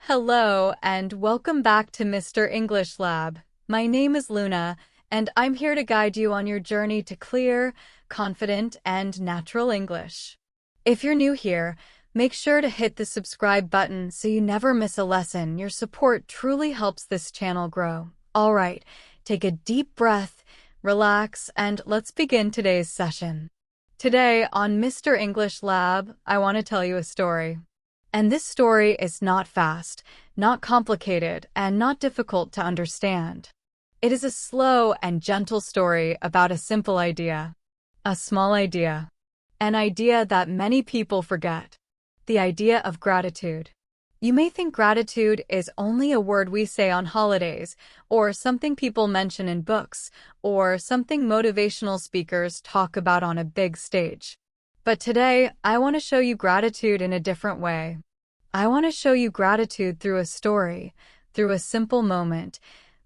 Hello, and welcome back to Mr. English Lab. My name is Luna, and I'm here to guide you on your journey to clear, confident, and natural English. If you're new here, make sure to hit the subscribe button so you never miss a lesson. Your support truly helps this channel grow. All right, take a deep breath, relax, and let's begin today's session. Today on Mr. English Lab, I want to tell you a story. And this story is not fast, not complicated, and not difficult to understand. It is a slow and gentle story about a simple idea, a small idea, an idea that many people forget, the idea of gratitude. You may think gratitude is only a word we say on holidays, or something people mention in books, or something motivational speakers talk about on a big stage. But today, I want to show you gratitude in a different way. I want to show you gratitude through a story, through a simple moment,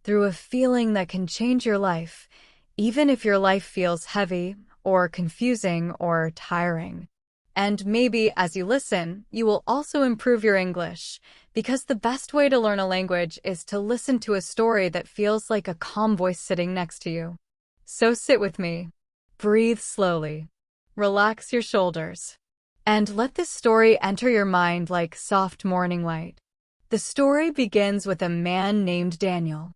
through a feeling that can change your life, even if your life feels heavy, or confusing, or tiring. And maybe as you listen, you will also improve your English, because the best way to learn a language is to listen to a story that feels like a calm voice sitting next to you. So sit with me. Breathe slowly. Relax your shoulders. And let this story enter your mind like soft morning light. The story begins with a man named Daniel.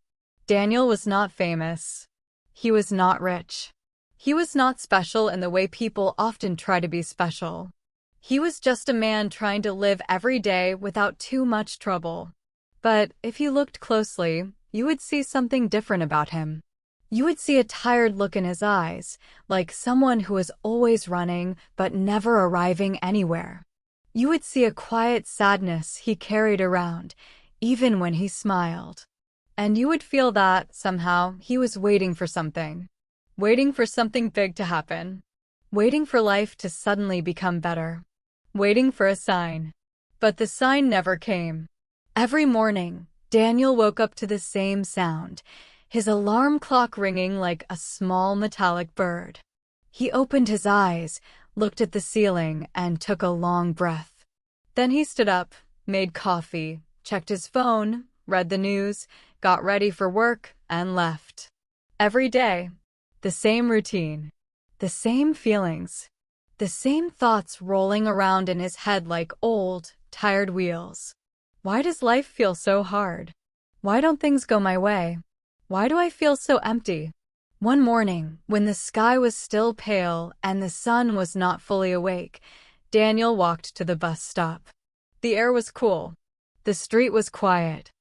Daniel was not famous. He was not rich. He was not special in the way people often try to be special. He was just a man trying to live every day without too much trouble. But if you looked closely, you would see something different about him. You would see a tired look in his eyes, like someone who is always running but never arriving anywhere. You would see a quiet sadness he carried around, even when he smiled. And you would feel that, somehow, he was waiting for something big to happen, waiting for life to suddenly become better, waiting for a sign. But the sign never came. Every morning, Daniel woke up to the same sound, his alarm clock ringing like a small metallic bird. He opened his eyes, looked at the ceiling, and took a long breath. Then he stood up, made coffee, checked his phone, read the news, got ready for work, and left. Every day, the same routine, the same feelings, the same thoughts rolling around in his head like old, tired wheels. Why does life feel so hard? Why don't things go my way? Why do I feel so empty? One morning, when the sky was still pale and the sun was not fully awake, Daniel walked to the bus stop. The air was cool. The street was quiet.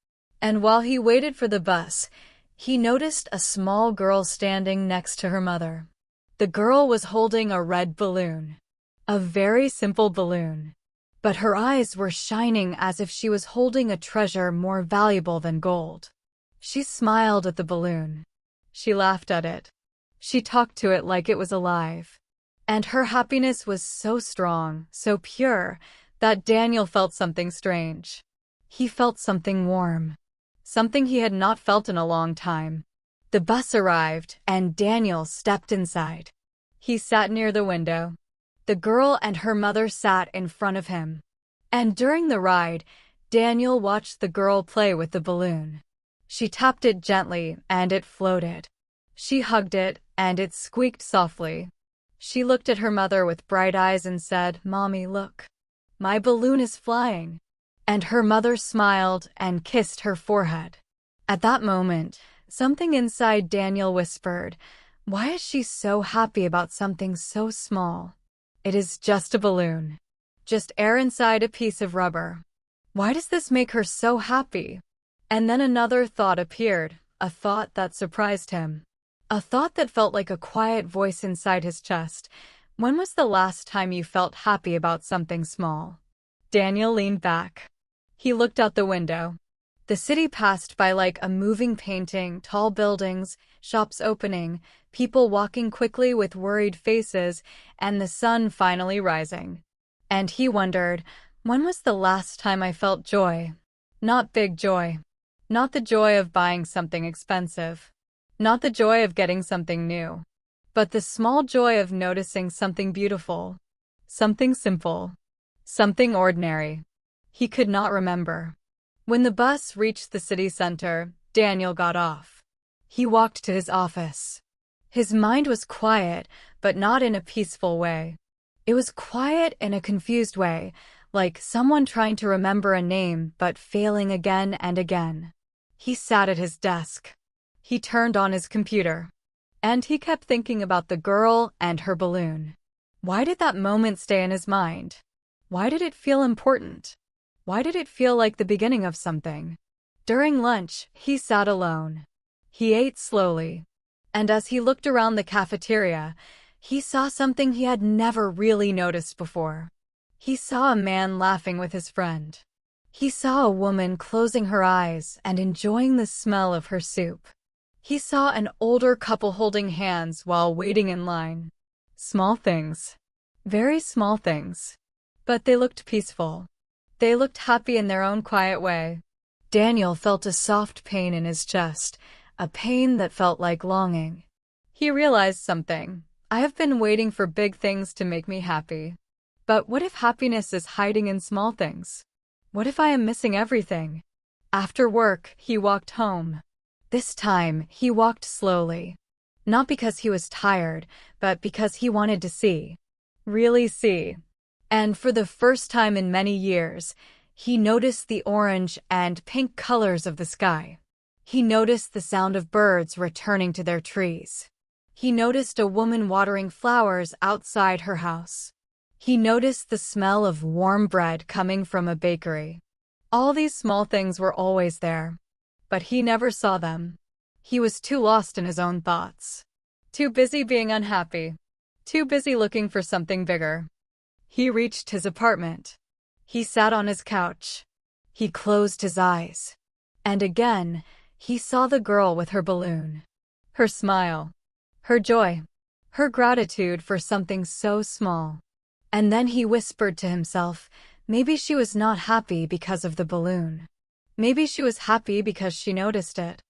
And while he waited for the bus, he noticed a small girl standing next to her mother. The girl was holding a red balloon. A very simple balloon. But her eyes were shining as if she was holding a treasure more valuable than gold. She smiled at the balloon. She laughed at it. She talked to it like it was alive. And her happiness was so strong, so pure, that Daniel felt something strange. He felt something warm. Something he had not felt in a long time. The bus arrived, and Daniel stepped inside. He sat near the window. The girl and her mother sat in front of him. And during the ride, Daniel watched the girl play with the balloon. She tapped it gently, and it floated. She hugged it, and it squeaked softly. She looked at her mother with bright eyes and said, "Mommy, look. My balloon is flying." And her mother smiled and kissed her forehead. At that moment, something inside Daniel whispered, "Why is she so happy about something so small? It is just a balloon. Just air inside a piece of rubber. Why does this make her so happy?" And then another thought appeared, a thought that surprised him. A thought that felt like a quiet voice inside his chest. When was the last time you felt happy about something small? Daniel leaned back. He looked out the window. The city passed by like a moving painting, tall buildings, shops opening, people walking quickly with worried faces, and the sun finally rising. And he wondered, when was the last time I felt joy? Not big joy. Not the joy of buying something expensive. Not the joy of getting something new. But the small joy of noticing something beautiful. Something simple. Something ordinary. He could not remember. When the bus reached the city center, Daniel got off. He walked to his office. His mind was quiet, but not in a peaceful way. It was quiet in a confused way, like someone trying to remember a name but failing again and again. He sat at his desk. He turned on his computer. And he kept thinking about the girl and her balloon. Why did that moment stay in his mind? Why did it feel important? Why did it feel like the beginning of something? During lunch, he sat alone. He ate slowly. And as he looked around the cafeteria, he saw something he had never really noticed before. He saw a man laughing with his friend. He saw a woman closing her eyes and enjoying the smell of her soup. He saw an older couple holding hands while waiting in line. Small things. Very small things. But they looked peaceful. They looked happy in their own quiet way. Daniel felt a soft pain in his chest, a pain that felt like longing. He realized something. I have been waiting for big things to make me happy. But what if happiness is hiding in small things? What if I am missing everything? After work, he walked home. This time, he walked slowly. Not because he was tired, but because he wanted to see. Really see. And for the first time in many years, he noticed the orange and pink colors of the sky. He noticed the sound of birds returning to their trees. He noticed a woman watering flowers outside her house. He noticed the smell of warm bread coming from a bakery. All these small things were always there. But he never saw them. He was too lost in his own thoughts. Too busy being unhappy. Too busy looking for something bigger. He reached his apartment. He sat on his couch. He closed his eyes. And again, he saw the girl with her balloon. Her smile. Her joy. Her gratitude for something so small. And then he whispered to himself, maybe she was not happy because of the balloon. Maybe she was happy because she noticed it.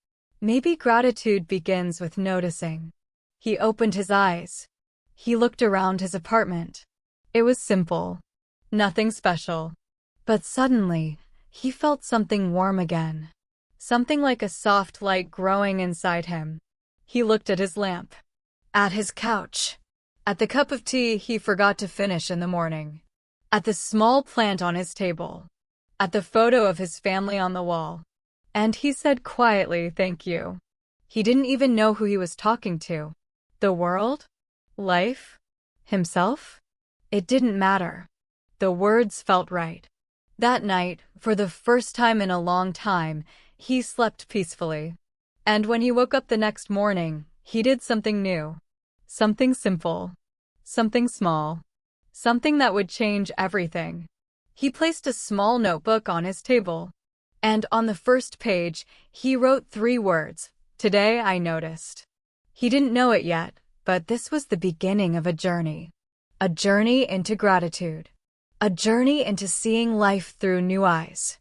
Maybe gratitude begins with noticing. He opened his eyes. He looked around his apartment. It was simple. Nothing special. But suddenly, he felt something warm again. Something like a soft light growing inside him. He looked at his lamp. At his couch. At the cup of tea he forgot to finish in the morning. At the small plant on his table. At the photo of his family on the wall. And he said quietly, thank you. He didn't even know who he was talking to. The world? Life? Himself? It didn't matter. The words felt right. That night, for the first time in a long time, he slept peacefully. And when he woke up the next morning, he did something new. Something simple. Something small. Something that would change everything. He placed a small notebook on his table. And on the first page, he wrote 3 words. Today I noticed. He didn't know it yet, but this was the beginning of a journey. A journey into gratitude. A journey into seeing life through new eyes.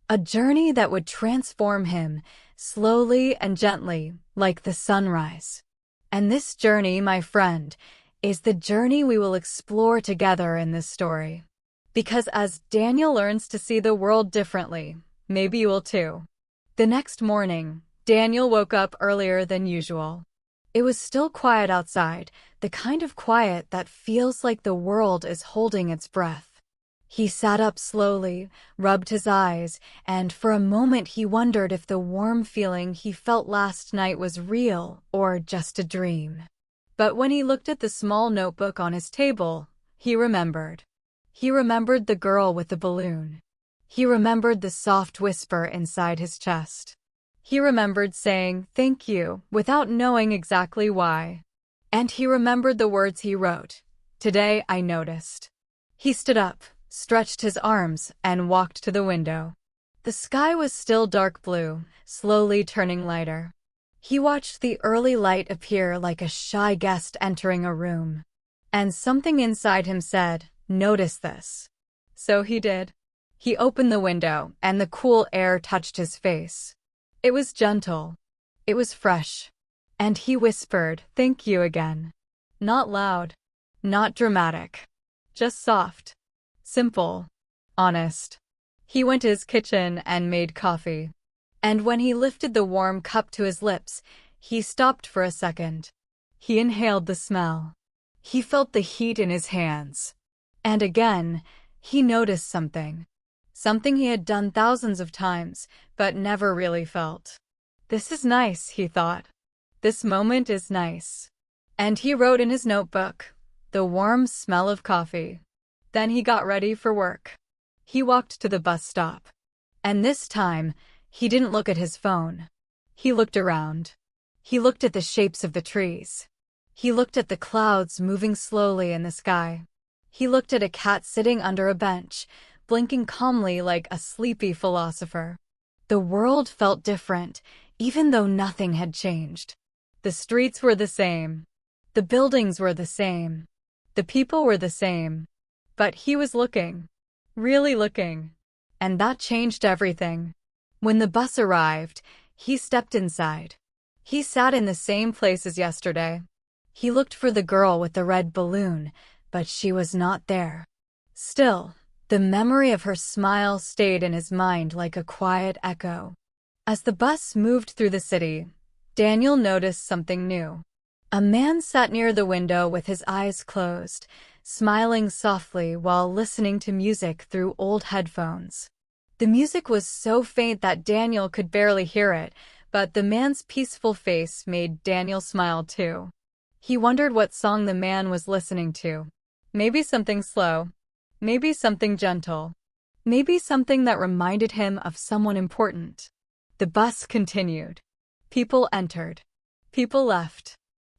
A journey that would transform him, slowly and gently, like the sunrise. And this journey, my friend, is the journey we will explore together in this story. Because as Daniel learns to see the world differently, maybe you will too. The next morning, Daniel woke up earlier than usual. It was still quiet outside, the kind of quiet that feels like the world is holding its breath. He sat up slowly, rubbed his eyes, and for a moment he wondered if the warm feeling he felt last night was real or just a dream. But when he looked at the small notebook on his table, he remembered. He remembered the girl with the balloon. He remembered the soft whisper inside his chest. He remembered saying, thank you, without knowing exactly why. And he remembered the words he wrote. Today I noticed. He stood up, stretched his arms, and walked to the window. The sky was still dark blue, slowly turning lighter. He watched the early light appear like a shy guest entering a room. And something inside him said, notice this. So he did. He opened the window, and the cool air touched his face. It was gentle. It was fresh. And he whispered, thank you again. Not loud. Not dramatic. Just soft. Simple. Honest. He went to his kitchen and made coffee. And when he lifted the warm cup to his lips, he stopped for a second. He inhaled the smell. He felt the heat in his hands. And again, he noticed something. Something he had done thousands of times, but never really felt. This is nice, he thought. This moment is nice. And he wrote in his notebook, the warm smell of coffee. Then he got ready for work. He walked to the bus stop. And this time, he didn't look at his phone. He looked around. He looked at the shapes of the trees. He looked at the clouds moving slowly in the sky. He looked at a cat sitting under a bench, blinking calmly like a sleepy philosopher. The world felt different, even though nothing had changed. The streets were the same. The buildings were the same. The people were the same. But he was looking. Really looking. And that changed everything. When the bus arrived, he stepped inside. He sat in the same place as yesterday. He looked for the girl with the red balloon, but she was not there. Still, the memory of her smile stayed in his mind like a quiet echo. As the bus moved through the city, Daniel noticed something new. A man sat near the window with his eyes closed, smiling softly while listening to music through old headphones. The music was so faint that Daniel could barely hear it, but the man's peaceful face made Daniel smile too. He wondered what song the man was listening to. Maybe something slow. Maybe something gentle. Maybe something that reminded him of someone important. The bus continued. People entered. People left.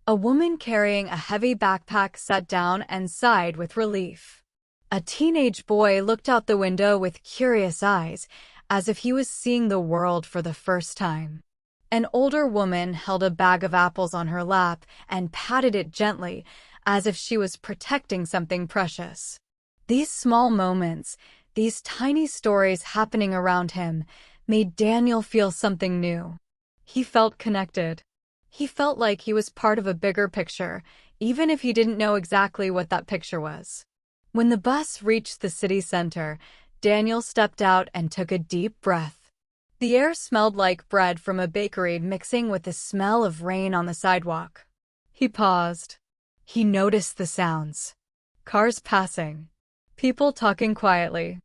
A woman carrying a heavy backpack sat down and sighed with relief. A teenage boy looked out the window with curious eyes, as if he was seeing the world for the first time. An older woman held a bag of apples on her lap and patted it gently, as if she was protecting something precious. These small moments, these tiny stories happening around him, made Daniel feel something new. He felt connected. He felt like he was part of a bigger picture, even if he didn't know exactly what that picture was. When the bus reached the city center, Daniel stepped out and took a deep breath. The air smelled like bread from a bakery mixing with the smell of rain on the sidewalk. He paused. He noticed the sounds. Cars passing. People talking quietly.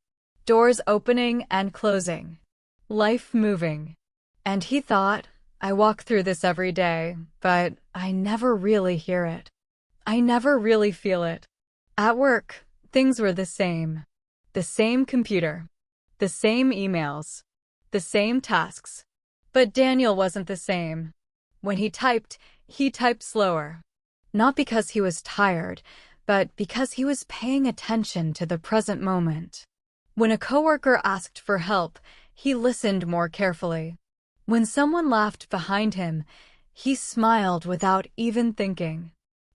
Doors opening and closing. Life moving. And he thought, I walk through this every day, but I never really hear it. I never really feel it. At work, things were the same. The same computer. The same emails. The same tasks. But Daniel wasn't the same. When he typed slower. Not because he was tired, but because he was paying attention to the present moment. When a coworker asked for help, he listened more carefully. When someone laughed behind him, he smiled without even thinking.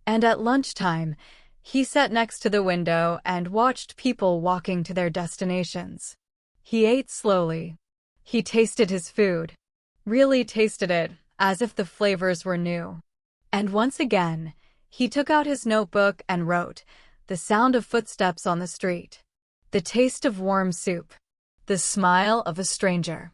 And at lunchtime, he sat next to the window and watched people walking to their destinations. He ate slowly. He tasted his food. Really tasted it, as if the flavors were new. And once again, he took out his notebook and wrote, the sound of footsteps on the street. The taste of warm soup. The smile of a stranger.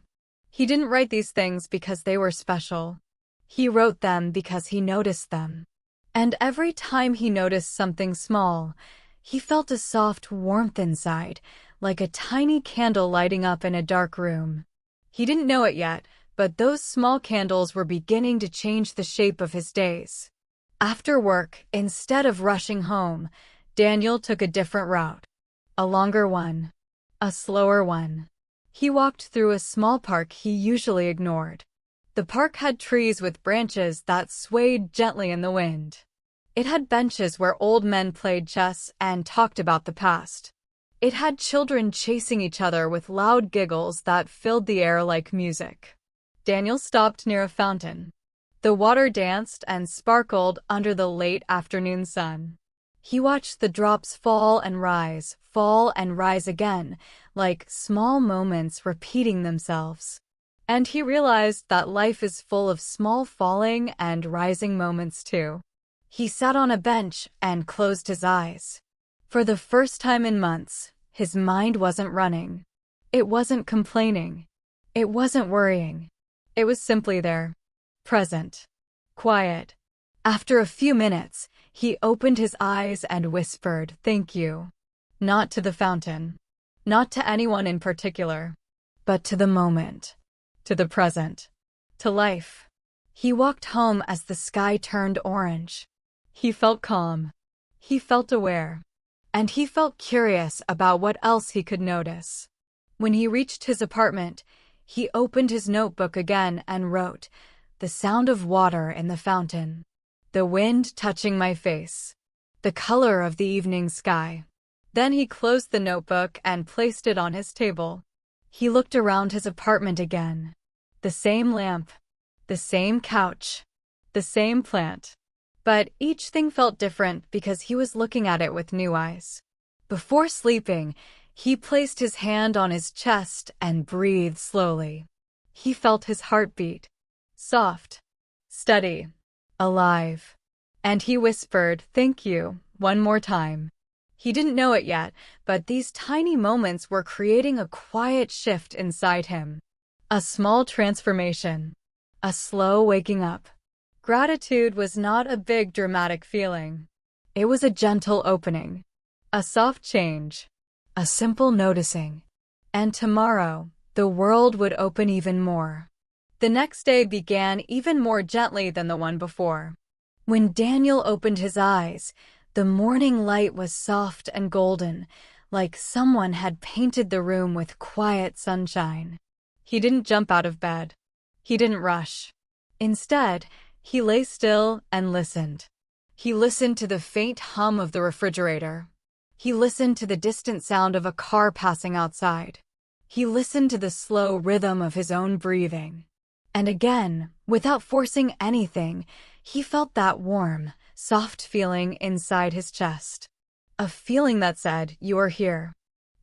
He didn't write these things because they were special. He wrote them because he noticed them. And every time he noticed something small, he felt a soft warmth inside, like a tiny candle lighting up in a dark room. He didn't know it yet, but those small candles were beginning to change the shape of his days. After work, instead of rushing home, Daniel took a different route. A longer one. A slower one. He walked through a small park he usually ignored. The park had trees with branches that swayed gently in the wind. It had benches where old men played chess and talked about the past. It had children chasing each other with loud giggles that filled the air like music. Daniel stopped near a fountain. The water danced and sparkled under the late afternoon sun. He watched the drops fall and rise again, like small moments repeating themselves. And he realized that life is full of small falling and rising moments too. He sat on a bench and closed his eyes. For the first time in months, his mind wasn't running. It wasn't complaining. It wasn't worrying. It was simply there. Present. Quiet. After a few minutes, he opened his eyes and whispered, "Thank you." Not to the fountain. Not to anyone in particular. But to the moment. To the present. To life. He walked home as the sky turned orange. He felt calm. He felt aware. And he felt curious about what else he could notice. When he reached his apartment, he opened his notebook again and wrote, "The sound of water in the fountain. The wind touching my face. The color of the evening sky." Then he closed the notebook and placed it on his table. He looked around his apartment again. The same lamp. The same couch. The same plant. But each thing felt different because he was looking at it with new eyes. Before sleeping, he placed his hand on his chest and breathed slowly. He felt his heartbeat. Soft. Steady. Alive. And he whispered, "Thank you," one more time. He didn't know it yet, but these tiny moments were creating a quiet shift inside him. A small transformation. A slow waking up. Gratitude was not a big dramatic feeling. It was a gentle opening. A soft change. A simple noticing. And tomorrow, the world would open even more. The next day began even more gently than the one before. When Daniel opened his eyes, the morning light was soft and golden, like someone had painted the room with quiet sunshine. He didn't jump out of bed. He didn't rush. Instead, he lay still and listened. He listened to the faint hum of the refrigerator. He listened to the distant sound of a car passing outside. He listened to the slow rhythm of his own breathing. And again, without forcing anything, he felt that warm, soft feeling inside his chest. A feeling that said, "You are here.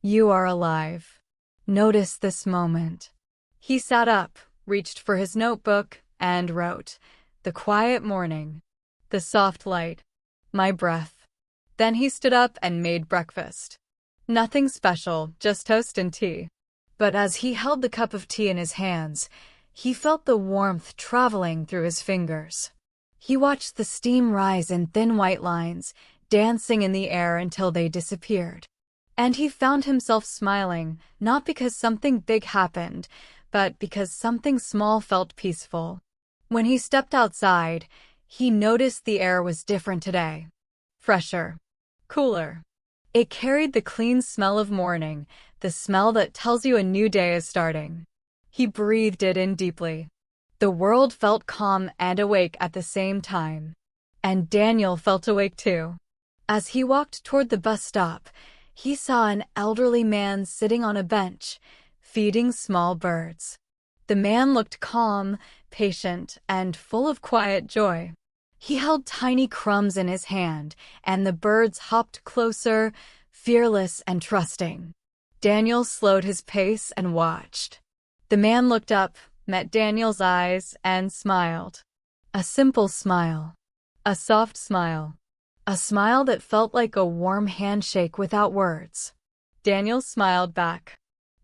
You are alive. Notice this moment." He sat up, reached for his notebook, and wrote, "The quiet morning. The soft light. My breath." Then he stood up and made breakfast. Nothing special, just toast and tea. But as he held the cup of tea in his hands, he felt the warmth traveling through his fingers. He watched the steam rise in thin white lines, dancing in the air until they disappeared. And he found himself smiling, not because something big happened, but because something small felt peaceful. When he stepped outside, he noticed the air was different today. Fresher. Cooler. It carried the clean smell of morning, the smell that tells you a new day is starting. He breathed it in deeply. The world felt calm and awake at the same time. And Daniel felt awake too. As he walked toward the bus stop, he saw an elderly man sitting on a bench, feeding small birds. The man looked calm, patient, and full of quiet joy. He held tiny crumbs in his hand, and the birds hopped closer, fearless and trusting. Daniel slowed his pace and watched. The man looked up, met Daniel's eyes, and smiled. A simple smile. A soft smile. A smile that felt like a warm handshake without words. Daniel smiled back.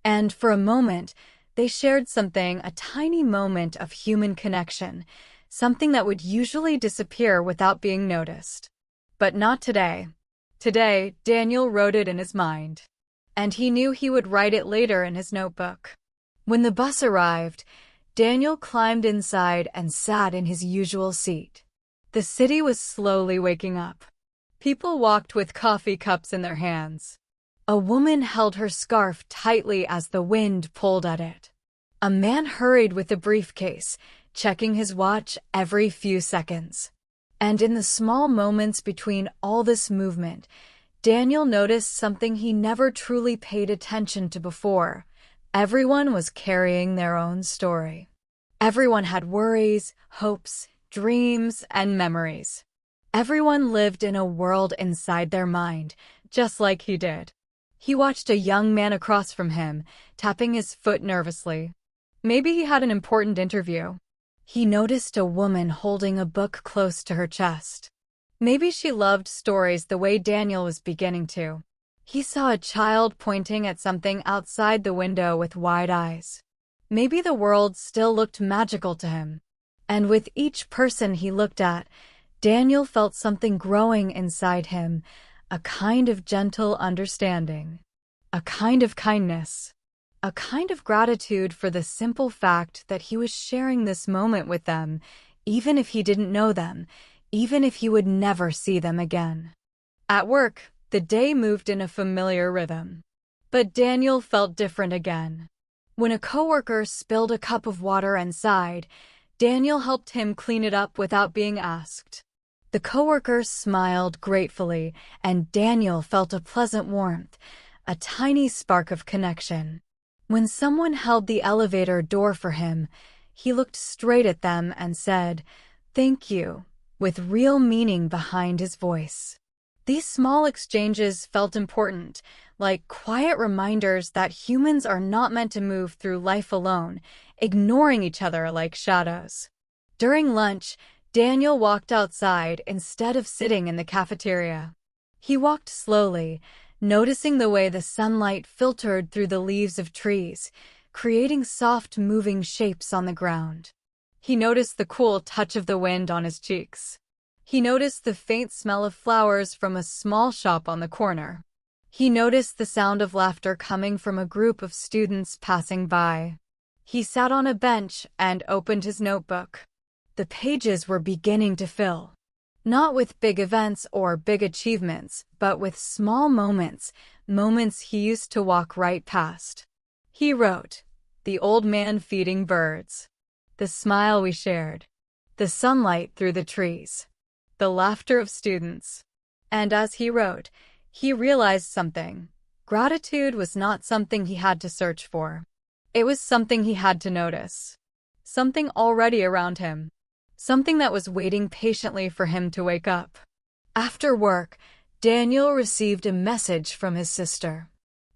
And for a moment, they shared something, a tiny moment of human connection, something that would usually disappear without being noticed. But not today. Today, Daniel wrote it in his mind. And he knew he would write it later in his notebook. When the bus arrived, Daniel climbed inside and sat in his usual seat. The city was slowly waking up. People walked with coffee cups in their hands. A woman held her scarf tightly as the wind pulled at it. A man hurried with a briefcase, checking his watch every few seconds. And in the small moments between all this movement, Daniel noticed something he never truly paid attention to before. Everyone was carrying their own story. Everyone had worries, hopes, dreams, and memories. Everyone lived in a world inside their mind, just like he did. He watched a young man across from him, tapping his foot nervously. Maybe he had an important interview. He noticed a woman holding a book close to her chest. Maybe she loved stories the way Daniel was beginning to. He saw a child pointing at something outside the window with wide eyes. Maybe the world still looked magical to him. And with each person he looked at, Daniel felt something growing inside him, a kind of gentle understanding, a kind of kindness, a kind of gratitude for the simple fact that he was sharing this moment with them, even if he didn't know them, even if he would never see them again. At work, the day moved in a familiar rhythm. But Daniel felt different again. When a coworker spilled a cup of water and sighed, Daniel helped him clean it up without being asked. The coworker smiled gratefully, and Daniel felt a pleasant warmth, a tiny spark of connection. When someone held the elevator door for him, he looked straight at them and said, "Thank you," with real meaning behind his voice. These small exchanges felt important, like quiet reminders that humans are not meant to move through life alone, ignoring each other like shadows. During lunch, Daniel walked outside instead of sitting in the cafeteria. He walked slowly, noticing the way the sunlight filtered through the leaves of trees, creating soft, moving shapes on the ground. He noticed the cool touch of the wind on his cheeks. He noticed the faint smell of flowers from a small shop on the corner. He noticed the sound of laughter coming from a group of students passing by. He sat on a bench and opened his notebook. The pages were beginning to fill. Not with big events or big achievements, but with small moments, moments he used to walk right past. He wrote, "The old man feeding birds. The smile we shared. The sunlight through the trees. The laughter of students." And as he wrote, he realized something. Gratitude was not something he had to search for. It was something he had to notice. Something already around him. Something that was waiting patiently for him to wake up. After work, Daniel received a message from his sister.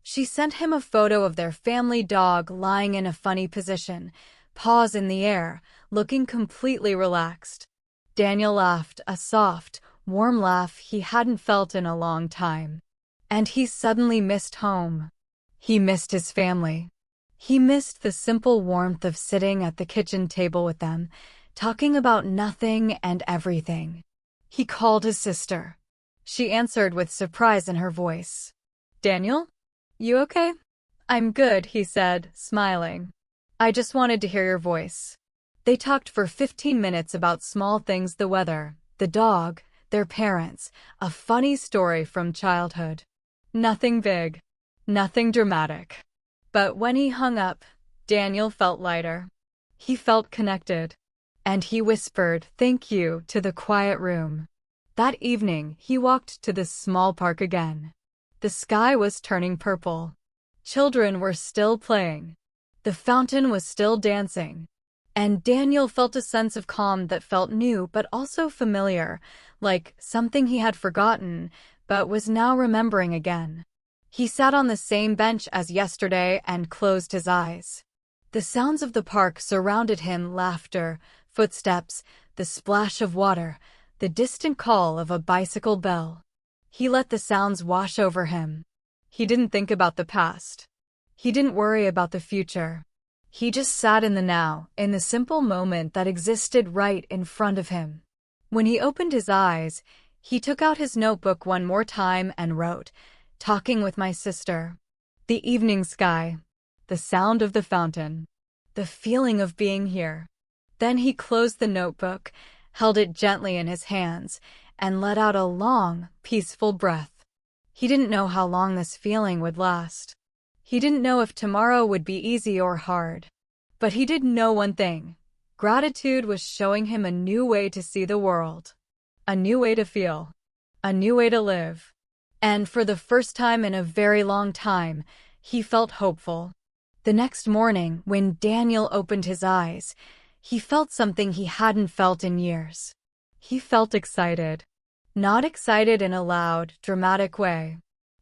She sent him a photo of their family dog lying in a funny position, paws in the air, looking completely relaxed. Daniel laughed, a soft, warm laugh he hadn't felt in a long time. And he suddenly missed home. He missed his family. He missed the simple warmth of sitting at the kitchen table with them, talking about nothing and everything. He called his sister. She answered with surprise in her voice. "Daniel? You okay?" "I'm good," he said, smiling. "I just wanted to hear your voice." They talked for 15 minutes about small things: the weather, the dog, their parents, a funny story from childhood. Nothing big, nothing dramatic. But when he hung up, Daniel felt lighter. He felt connected. And he whispered "thank you" to the quiet room. That evening, he walked to the small park again. The sky was turning purple. Children were still playing. The fountain was still dancing. And Daniel felt a sense of calm that felt new but also familiar, like something he had forgotten but was now remembering again. He sat on the same bench as yesterday and closed his eyes. The sounds of the park surrounded him: laughter, footsteps, the splash of water, the distant call of a bicycle bell. He let the sounds wash over him. He didn't think about the past. He didn't worry about the future. He just sat in the now, in the simple moment that existed right in front of him. When he opened his eyes, he took out his notebook one more time and wrote, "Talking with my sister." The evening sky, the sound of the fountain, the feeling of being here. Then he closed the notebook, held it gently in his hands, and let out a long, peaceful breath. He didn't know how long this feeling would last. He didn't know if tomorrow would be easy or hard. But he did know one thing. Gratitude was showing him a new way to see the world. A new way to feel. A new way to live. And for the first time in a very long time, he felt hopeful. The next morning, when Daniel opened his eyes, he felt something he hadn't felt in years. He felt excited. Not excited in a loud, dramatic way.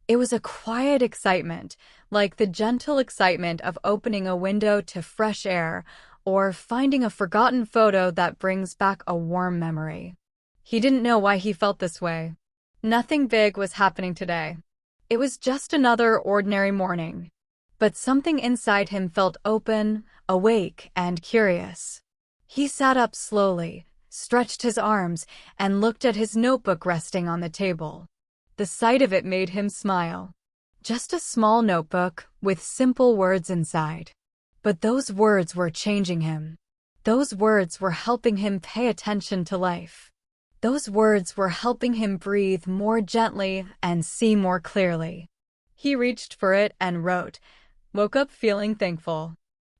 It was a quiet excitement, like the gentle excitement of opening a window to fresh air or finding a forgotten photo that brings back a warm memory. He didn't know why he felt this way. Nothing big was happening today. It was just another ordinary morning. But something inside him felt open, awake, and curious. He sat up slowly, stretched his arms, and looked at his notebook resting on the table. The sight of it made him smile. Just a small notebook with simple words inside. But those words were changing him. Those words were helping him pay attention to life. Those words were helping him breathe more gently and see more clearly. He reached for it and wrote, "Woke up feeling thankful."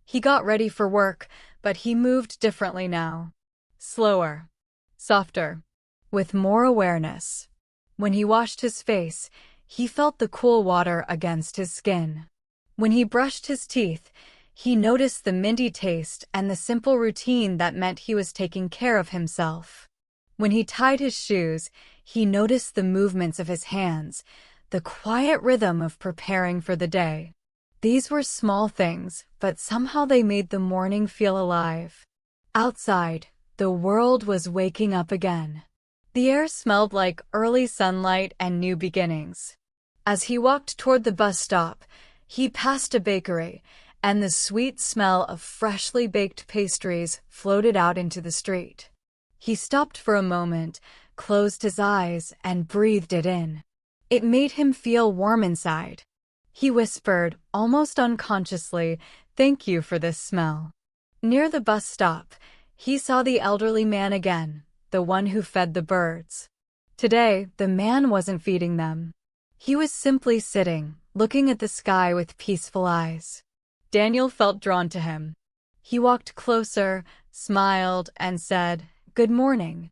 He got ready for work, but he moved differently now. Slower, softer, with more awareness. When he washed his face, he felt the cool water against his skin. When he brushed his teeth, he noticed the minty taste and the simple routine that meant he was taking care of himself. When he tied his shoes, he noticed the movements of his hands, the quiet rhythm of preparing for the day. These were small things, but somehow they made the morning feel alive. Outside, the world was waking up again. The air smelled like early sunlight and new beginnings. As he walked toward the bus stop, he passed a bakery, and the sweet smell of freshly baked pastries floated out into the street. He stopped for a moment, closed his eyes, and breathed it in. It made him feel warm inside. He whispered, almost unconsciously, "Thank you for this smell." Near the bus stop, he saw the elderly man again, the one who fed the birds. Today, the man wasn't feeding them. He was simply sitting, looking at the sky with peaceful eyes. Daniel felt drawn to him. He walked closer, smiled, and said, "Good morning."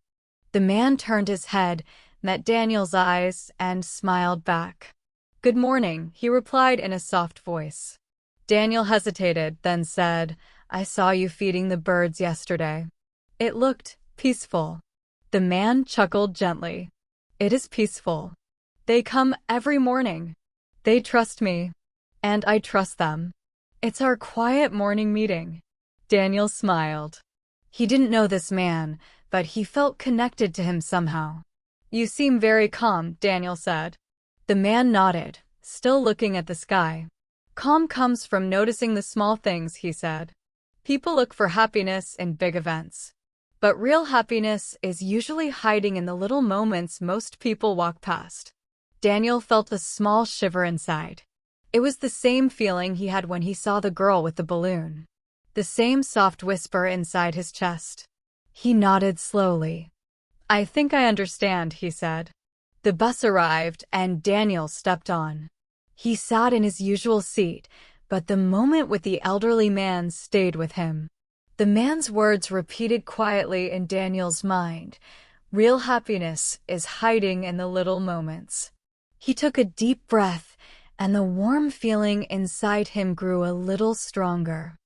The man turned his head, met Daniel's eyes, and smiled back. "Good morning," he replied in a soft voice. Daniel hesitated, then said, "I saw you feeding the birds yesterday. It looked peaceful." The man chuckled gently. "It is peaceful. They come every morning. They trust me, and I trust them. It's our quiet morning meeting." Daniel smiled. He didn't know this man, but he felt connected to him somehow. "You seem very calm," Daniel said. The man nodded, still looking at the sky. "Calm comes from noticing the small things," he said. "People look for happiness in big events. But real happiness is usually hiding in the little moments most people walk past." Daniel felt a small shiver inside. It was the same feeling he had when he saw the girl with the balloon. The same soft whisper inside his chest. He nodded slowly. "I think I understand," he said. The bus arrived, and Daniel stepped on. He sat in his usual seat, but the moment with the elderly man stayed with him. The man's words repeated quietly in Daniel's mind. Real happiness is hiding in the little moments. He took a deep breath, and the warm feeling inside him grew a little stronger.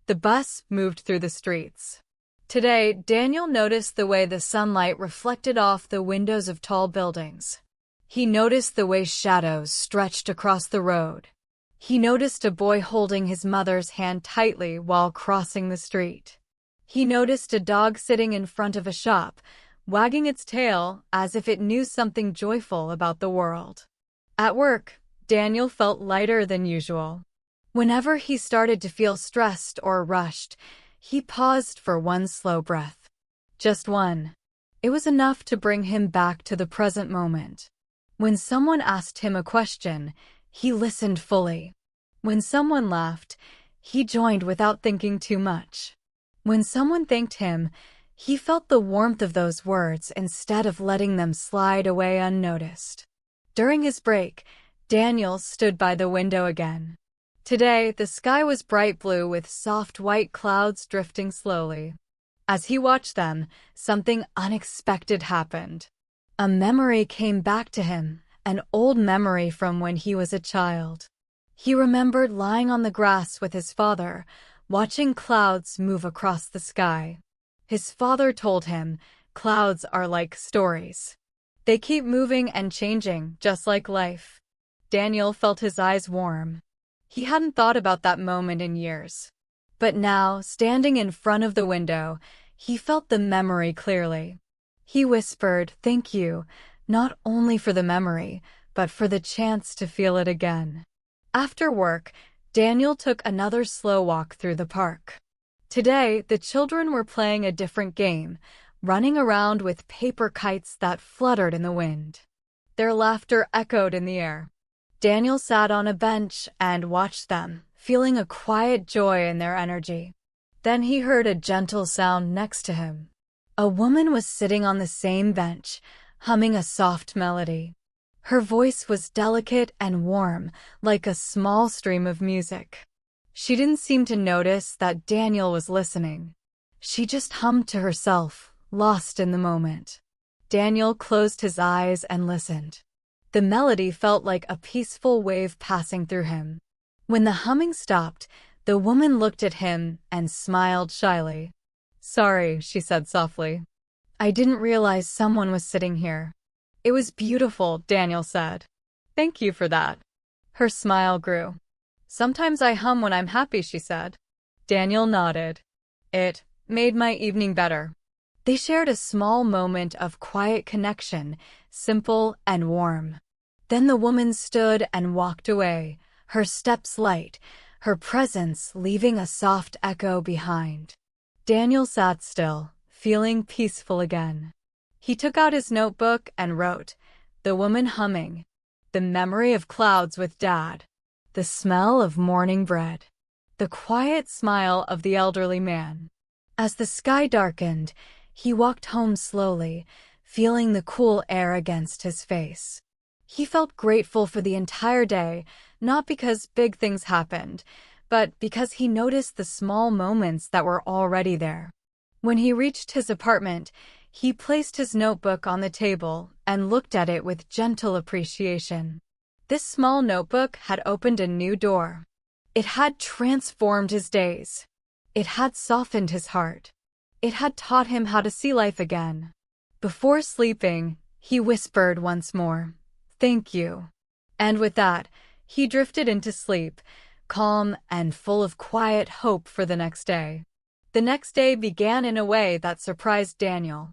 The bus moved through the streets. Today, Daniel noticed the way the sunlight reflected off the windows of tall buildings. He noticed the way shadows stretched across the road. He noticed a boy holding his mother's hand tightly while crossing the street. He noticed a dog sitting in front of a shop, wagging its tail as if it knew something joyful about the world. At work, Daniel felt lighter than usual. Whenever he started to feel stressed or rushed, he paused for one slow breath. Just one. It was enough to bring him back to the present moment. When someone asked him a question, he listened fully. When someone laughed, he joined without thinking too much. When someone thanked him, he felt the warmth of those words instead of letting them slide away unnoticed. During his break, Daniel stood by the window again. Today, the sky was bright blue with soft white clouds drifting slowly. As he watched them, something unexpected happened. A memory came back to him, an old memory from when he was a child. He remembered lying on the grass with his father, watching clouds move across the sky. His father told him, "Clouds are like stories. They keep moving and changing, just like life." Daniel felt his eyes warm. He hadn't thought about that moment in years. But now, standing in front of the window, he felt the memory clearly. He whispered, "Thank you, not only for the memory, but for the chance to feel it again. After work, Daniel took another slow walk through the park. Today, the children were playing a different game, running around with paper kites that fluttered in the wind. Their laughter echoed in the air. Daniel sat on a bench and watched them, feeling a quiet joy in their energy. Then he heard a gentle sound next to him. A woman was sitting on the same bench, humming a soft melody. Her voice was delicate and warm, like a small stream of music. She didn't seem to notice that Daniel was listening. She just hummed to herself, lost in the moment. Daniel closed his eyes and listened. The melody felt like a peaceful wave passing through him. When the humming stopped, the woman looked at him and smiled shyly. "Sorry," she said softly. "I didn't realize someone was sitting here." "It was beautiful," Daniel said. "Thank you for that." Her smile grew. "Sometimes I hum when I'm happy," she said. Daniel nodded. It made my evening better. They shared a small moment of quiet connection, simple and warm. Then the woman stood and walked away, her steps light, her presence leaving a soft echo behind. Daniel sat still, feeling peaceful again. He took out his notebook and wrote, "The woman humming, the memory of clouds with Dad, the smell of morning bread, the quiet smile of the elderly man." As the sky darkened, he walked home slowly, feeling the cool air against his face. He felt grateful for the entire day, not because big things happened, but because he noticed the small moments that were already there. When he reached his apartment, he placed his notebook on the table and looked at it with gentle appreciation. This small notebook had opened a new door. It had transformed his days. It had softened his heart. It had taught him how to see life again. Before sleeping, he whispered once more, "Thank you." And with that, he drifted into sleep, calm and full of quiet hope for the next day. The next day began in a way that surprised Daniel.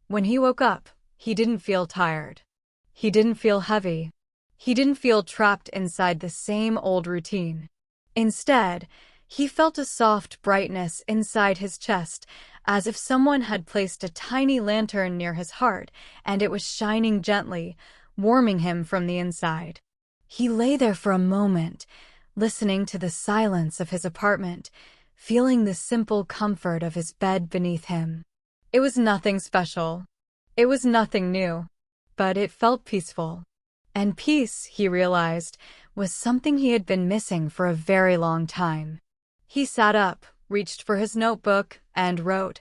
When he woke up, he didn't feel tired. He didn't feel heavy. He didn't feel trapped inside the same old routine. Instead, he felt a soft brightness inside his chest, as if someone had placed a tiny lantern near his heart, and it was shining gently, warming him from the inside. He lay there for a moment, listening to the silence of his apartment, feeling the simple comfort of his bed beneath him. It was nothing special. It was nothing new. But it felt peaceful. And peace, he realized, was something he had been missing for a very long time. He sat up, reached for his notebook, and wrote,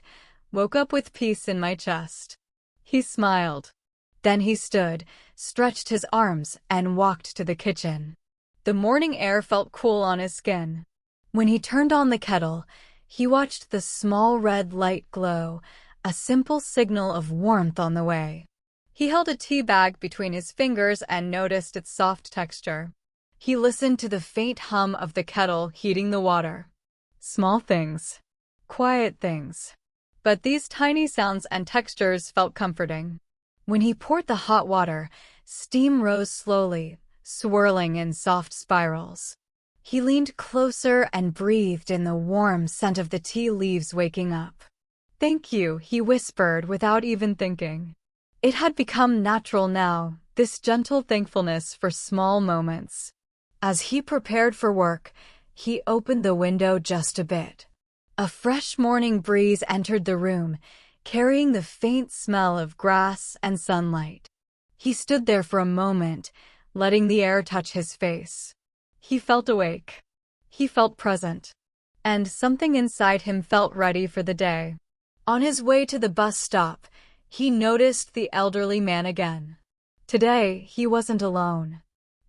"Woke up with peace in my chest." He smiled. Then he stood, stretched his arms, and walked to the kitchen. The morning air felt cool on his skin. When he turned on the kettle, he watched the small red light glow, a simple signal of warmth on the way. He held a tea bag between his fingers and noticed its soft texture. He listened to the faint hum of the kettle heating the water. Small things. Quiet things. But these tiny sounds and textures felt comforting. When he poured the hot water, steam rose slowly, swirling in soft spirals. He leaned closer and breathed in the warm scent of the tea leaves waking up. "Thank you," he whispered without even thinking. It had become natural now, this gentle thankfulness for small moments. As he prepared for work, he opened the window just a bit. A fresh morning breeze entered the room, carrying the faint smell of grass and sunlight. He stood there for a moment, letting the air touch his face. He felt awake. He felt present. And something inside him felt ready for the day. On his way to the bus stop, he noticed the elderly man again. Today, he wasn't alone.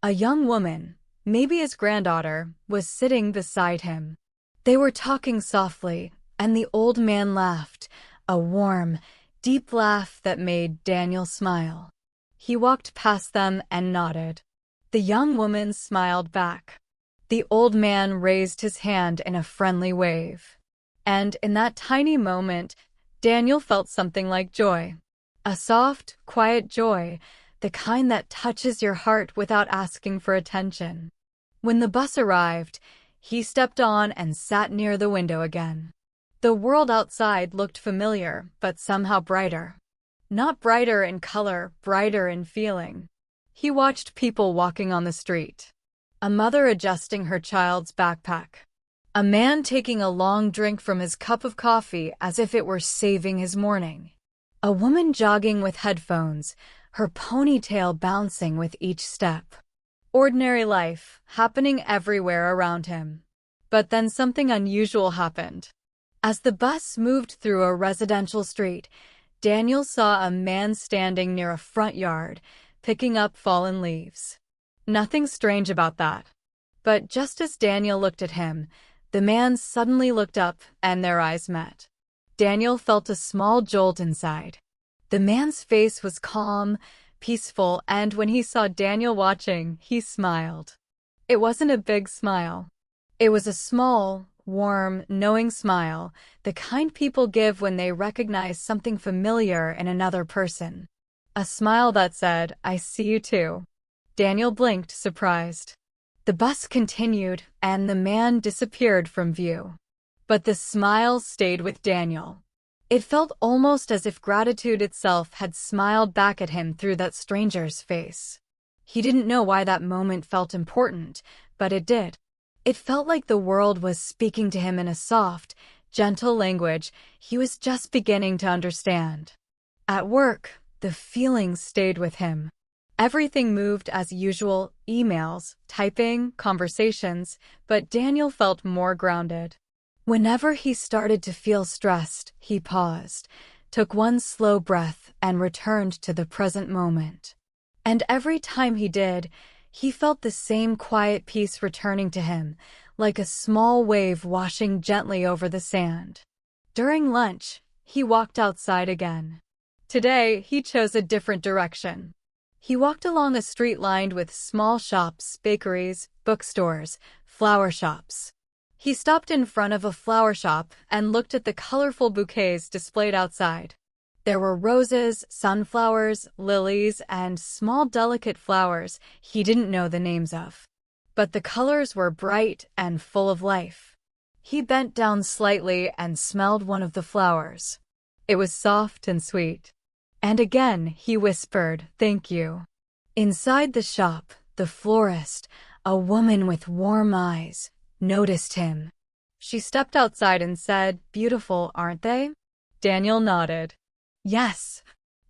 A young woman, maybe his granddaughter, was sitting beside him. They were talking softly, and the old man laughed, a warm, deep laugh that made Daniel smile. He walked past them and nodded. The young woman smiled back. The old man raised his hand in a friendly wave. And in that tiny moment, Daniel felt something like joy. A soft, quiet joy, the kind that touches your heart without asking for attention. When the bus arrived, he stepped on and sat near the window again. The world outside looked familiar, but somehow brighter. Not brighter in color, brighter in feeling. He watched people walking on the street. A mother adjusting her child's backpack. A man taking a long drink from his cup of coffee as if it were saving his morning. A woman jogging with headphones, her ponytail bouncing with each step. Ordinary life, happening everywhere around him. But then something unusual happened. As the bus moved through a residential street, Daniel saw a man standing near a front yard, picking up fallen leaves. Nothing strange about that. But just as Daniel looked at him, the man suddenly looked up and their eyes met. Daniel felt a small jolt inside. The man's face was calm, peaceful, and when he saw Daniel watching, he smiled. It wasn't a big smile. It was a small, warm, knowing smile, the kind people give when they recognize something familiar in another person. A smile that said, "I see you too." Daniel blinked, surprised. The bus continued, and the man disappeared from view. But the smile stayed with Daniel. It felt almost as if gratitude itself had smiled back at him through that stranger's face. He didn't know why that moment felt important, but it did. It felt like the world was speaking to him in a soft, gentle language he was just beginning to understand. At work, the feelings stayed with him. Everything moved as usual, emails, typing, conversations, but Daniel felt more grounded. Whenever he started to feel stressed, he paused, took one slow breath, and returned to the present moment. And every time he did, he felt the same quiet peace returning to him, like a small wave washing gently over the sand. During lunch, he walked outside again. Today, he chose a different direction. He walked along a street lined with small shops, bakeries, bookstores, flower shops. He stopped in front of a flower shop and looked at the colorful bouquets displayed outside. There were roses, sunflowers, lilies, and small delicate flowers he didn't know the names of. But the colors were bright and full of life. He bent down slightly and smelled one of the flowers. It was soft and sweet. And again he whispered, "Thank you." Inside the shop, the florist, a woman with warm eyes, noticed him. She stepped outside and said, "Beautiful, aren't they?" Daniel nodded. "Yes.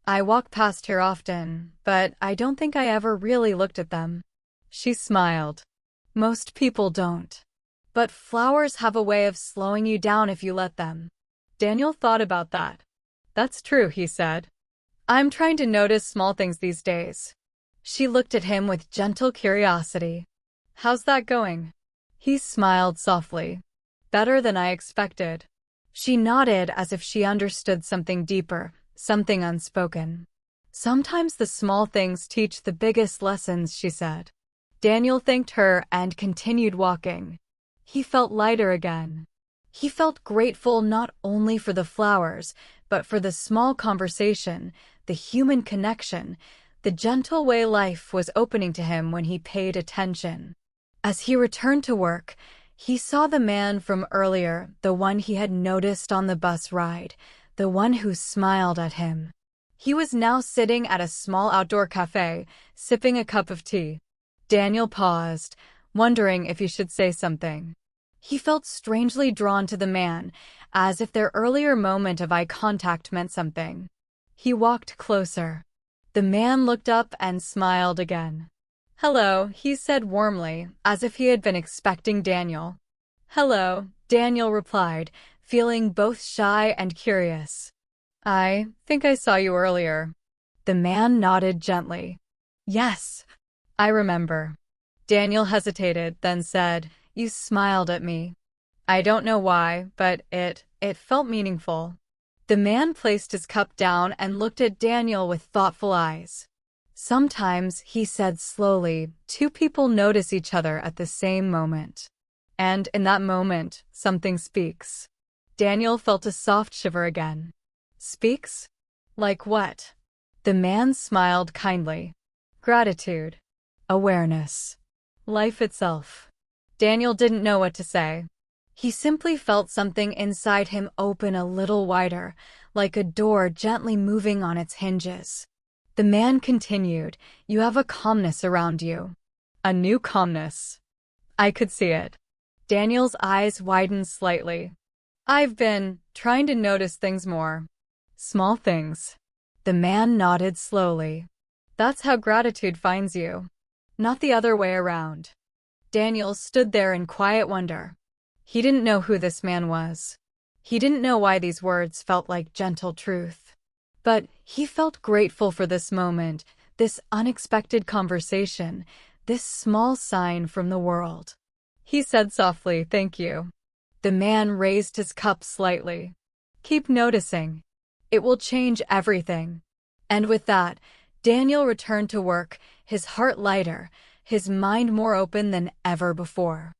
I walk past here often, but I don't think I ever really looked at them." She smiled. "Most people don't. But flowers have a way of slowing you down if you let them." Daniel thought about that. "That's true," he said. "I'm trying to notice small things these days." She looked at him with gentle curiosity. "How's that going?" He smiled softly. "Better than I expected." She nodded as if she understood something deeper, something unspoken. "Sometimes the small things teach the biggest lessons," she said. Daniel thanked her and continued walking. He felt lighter again. He felt grateful not only for the flowers, but for the small conversation, the human connection, the gentle way life was opening to him when he paid attention. As he returned to work, he saw the man from earlier, the one he had noticed on the bus ride, the one who smiled at him. He was now sitting at a small outdoor cafe, sipping a cup of tea. Daniel paused, wondering if he should say something. He felt strangely drawn to the man, as if their earlier moment of eye contact meant something. He walked closer. The man looked up and smiled again. "Hello," he said warmly, as if he had been expecting Daniel. "Hello," Daniel replied, feeling both shy and curious. "I think I saw you earlier." The man nodded gently. "Yes, I remember." Daniel hesitated, then said, "You smiled at me. I don't know why, but it felt meaningful." The man placed his cup down and looked at Daniel with thoughtful eyes. "Sometimes," he said slowly, "two people notice each other at the same moment. And in that moment, something speaks." Daniel felt a soft shiver again. "Speaks? Like what?" The man smiled kindly. Gratitude. Awareness. Life itself. Daniel didn't know what to say. He simply felt something inside him open a little wider, like a door gently moving on its hinges. The man continued, "You have a calmness around you." A new calmness. I could see it. Daniel's eyes widened slightly. "I've been trying to notice things more. Small things." The man nodded slowly. "That's how gratitude finds you, not the other way around." Daniel stood there in quiet wonder. He didn't know who this man was. He didn't know why these words felt like gentle truth. But he felt grateful for this moment, this unexpected conversation, this small sign from the world. He said softly, "Thank you." The man raised his cup slightly. "Keep noticing. It will change everything." And with that, Daniel returned to work, his heart lighter, his mind more open than ever before.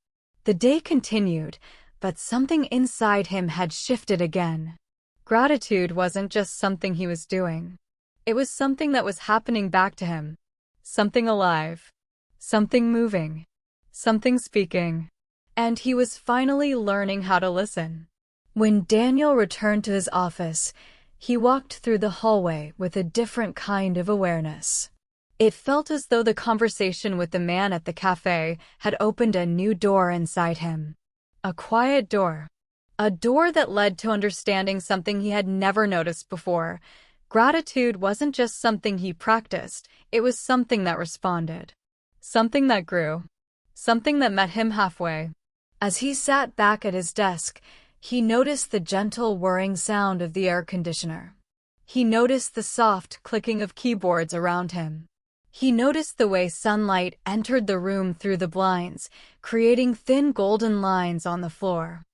The day continued, but something inside him had shifted again. Gratitude wasn't just something he was doing. It was something that was happening back to him. Something alive. Something moving. Something speaking. And he was finally learning how to listen. When Daniel returned to his office, he walked through the hallway with a different kind of awareness. It felt as though the conversation with the man at the cafe had opened a new door inside him. A quiet door. A door that led to understanding something he had never noticed before. Gratitude wasn't just something he practiced, it was something that responded. Something that grew. Something that met him halfway. As he sat back at his desk, he noticed the gentle whirring sound of the air conditioner. He noticed the soft clicking of keyboards around him. He noticed the way sunlight entered the room through the blinds, creating thin golden lines on the floor.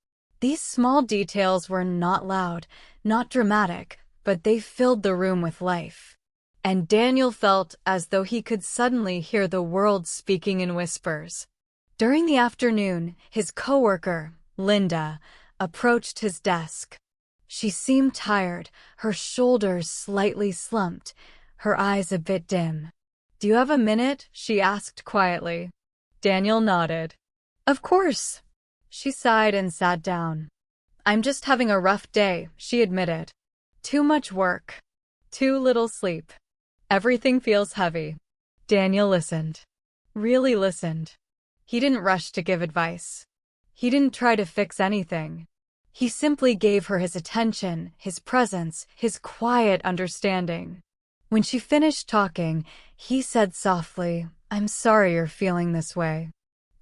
These small details were not loud, not dramatic, but they filled the room with life. And Daniel felt as though he could suddenly hear the world speaking in whispers. During the afternoon, his coworker, Linda, approached his desk. She seemed tired, her shoulders slightly slumped, her eyes a bit dim. "Do you have a minute?" she asked quietly. Daniel nodded. "Of course." She sighed and sat down. "I'm just having a rough day," she admitted. "Too much work. Too little sleep. Everything feels heavy." Daniel listened. Really listened. He didn't rush to give advice. He didn't try to fix anything. He simply gave her his attention, his presence, his quiet understanding. When she finished talking, he said softly, "I'm sorry you're feeling this way.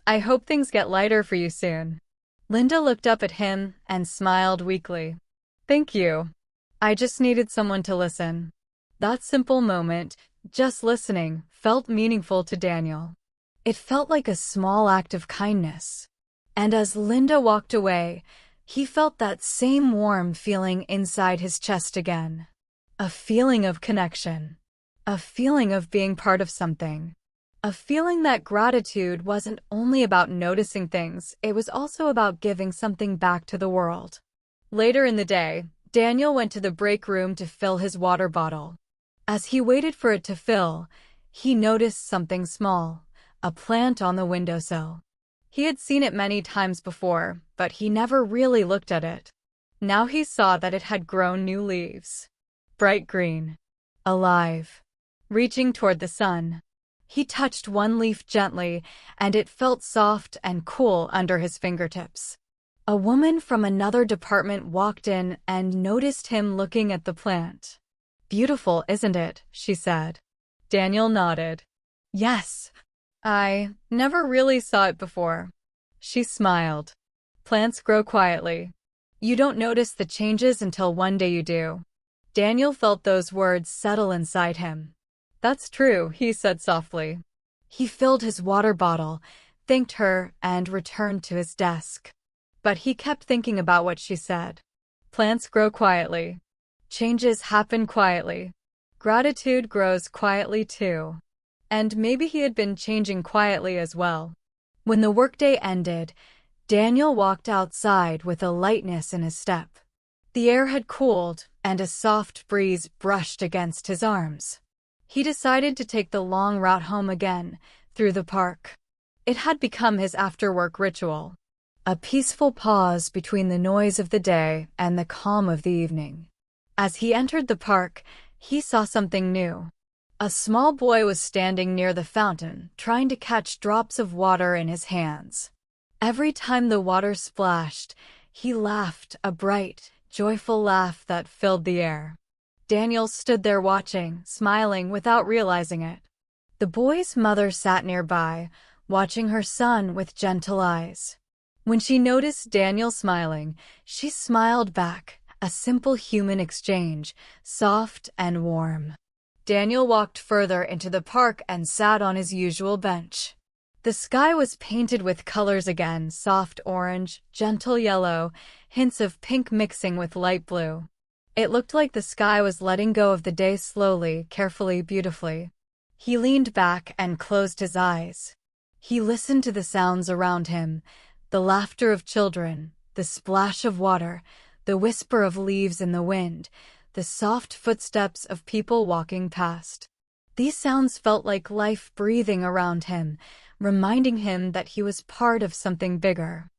I hope things get lighter for you soon." Linda looked up at him and smiled weakly. "Thank you. I just needed someone to listen." That simple moment, just listening, felt meaningful to Daniel. It felt like a small act of kindness. And as Linda walked away, he felt that same warm feeling inside his chest again. A feeling of connection. A feeling of being part of something. A feeling that gratitude wasn't only about noticing things, it was also about giving something back to the world. Later in the day, Daniel went to the break room to fill his water bottle. As he waited for it to fill, he noticed something small, a plant on the windowsill. He had seen it many times before, but he never really looked at it. Now he saw that it had grown new leaves. Bright green. Alive. Reaching toward the sun. He touched one leaf gently, and it felt soft and cool under his fingertips. A woman from another department walked in and noticed him looking at the plant. "Beautiful, isn't it?" she said. Daniel nodded. "Yes. I never really saw it before." She smiled. "Plants grow quietly. You don't notice the changes until one day you do." Daniel felt those words settle inside him. "That's true," he said softly. He filled his water bottle, thanked her, and returned to his desk. But he kept thinking about what she said. Plants grow quietly. Changes happen quietly. Gratitude grows quietly too. And maybe he had been changing quietly as well. When the workday ended, Daniel walked outside with a lightness in his step. The air had cooled, and a soft breeze brushed against his arms. He decided to take the long route home again, through the park. It had become his after-work ritual, a peaceful pause between the noise of the day and the calm of the evening. As he entered the park, he saw something new. A small boy was standing near the fountain, trying to catch drops of water in his hands. Every time the water splashed, he laughed, a bright, joyful laugh that filled the air. Daniel stood there watching, smiling without realizing it. The boy's mother sat nearby, watching her son with gentle eyes. When she noticed Daniel smiling, she smiled back, a simple human exchange, soft and warm. Daniel walked further into the park and sat on his usual bench. The sky was painted with colors again, soft orange, gentle yellow, hints of pink mixing with light blue. It looked like the sky was letting go of the day slowly, carefully, beautifully. He leaned back and closed his eyes. He listened to the sounds around him, the laughter of children, the splash of water, the whisper of leaves in the wind, the soft footsteps of people walking past. These sounds felt like life breathing around him, reminding him that he was part of something bigger.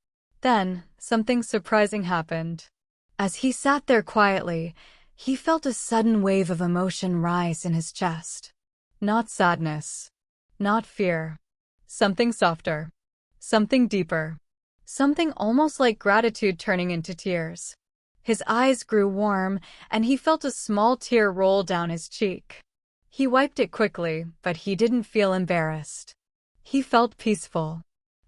Then, something surprising happened. As he sat there quietly, he felt a sudden wave of emotion rise in his chest. Not sadness, not fear. Something softer, something deeper, something almost like gratitude turning into tears. His eyes grew warm, and he felt a small tear roll down his cheek. He wiped it quickly, but he didn't feel embarrassed. He felt peaceful.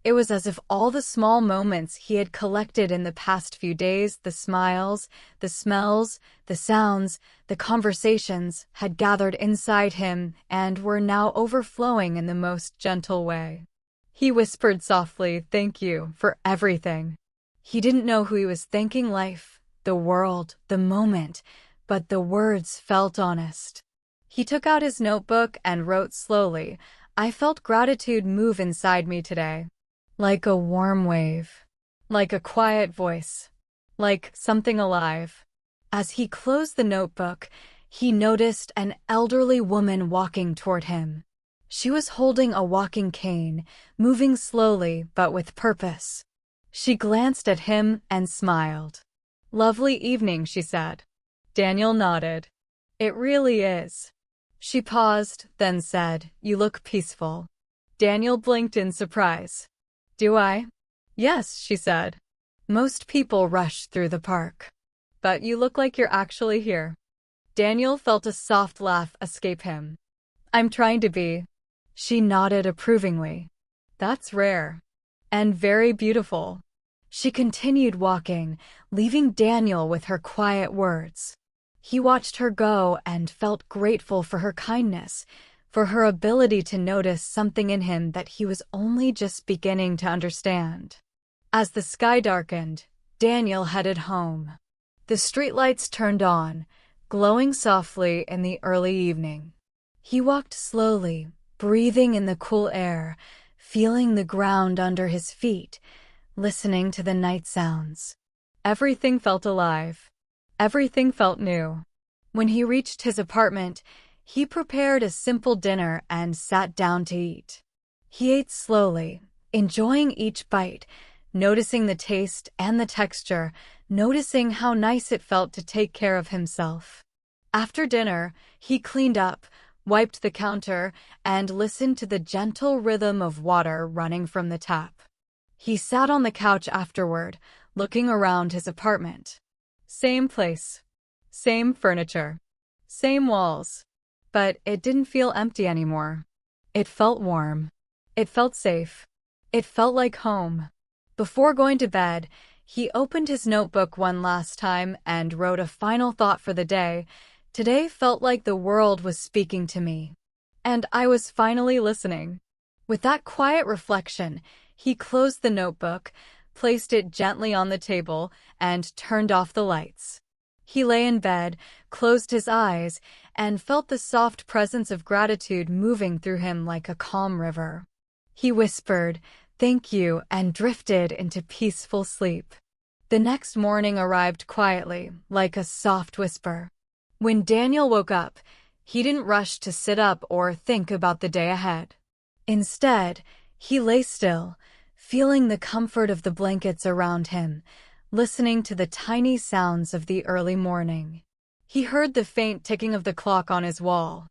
It was as if all the small moments he had collected in the past few days, the smiles, the smells, the sounds, the conversations, had gathered inside him and were now overflowing in the most gentle way. He whispered softly, "Thank you for everything." He didn't know who he was thanking: life, the world, the moment, but the words felt honest. He took out his notebook and wrote slowly, "I felt gratitude move inside me today. Like a warm wave. Like a quiet voice. Like something alive." As he closed the notebook, he noticed an elderly woman walking toward him. She was holding a walking cane, moving slowly but with purpose. She glanced at him and smiled. "Lovely evening," she said. Daniel nodded. "It really is." She paused, then said, "You look peaceful." Daniel blinked in surprise. "Do I?" "Yes," she said. "Most people rush through the park. But you look like you're actually here." Daniel felt a soft laugh escape him. "I'm trying to be." She nodded approvingly. "That's rare. And very beautiful." She continued walking, leaving Daniel with her quiet words. He watched her go and felt grateful for her kindness, for her ability to notice something in him that he was only just beginning to understand. As the sky darkened, Daniel headed home. The streetlights turned on, glowing softly in the early evening. He walked slowly, breathing in the cool air, feeling the ground under his feet, listening to the night sounds. Everything felt alive. Everything felt new. When he reached his apartment, he prepared a simple dinner and sat down to eat. He ate slowly, enjoying each bite, noticing the taste and the texture, noticing how nice it felt to take care of himself. After dinner, he cleaned up, wiped the counter, and listened to the gentle rhythm of water running from the tap. He sat on the couch afterward, looking around his apartment. Same place, same furniture, same walls. But it didn't feel empty anymore. It felt warm. It felt safe. It felt like home. Before going to bed, he opened his notebook one last time and wrote a final thought for the day. "Today felt like the world was speaking to me. And I was finally listening." With that quiet reflection, he closed the notebook, placed it gently on the table, and turned off the lights. He lay in bed, closed his eyes, and felt the soft presence of gratitude moving through him like a calm river. He whispered, "Thank you," and drifted into peaceful sleep. The next morning arrived quietly, like a soft whisper. When Daniel woke up, he didn't rush to sit up or think about the day ahead. Instead, he lay still, feeling the comfort of the blankets around him, listening to the tiny sounds of the early morning. He heard the faint ticking of the clock on his wall.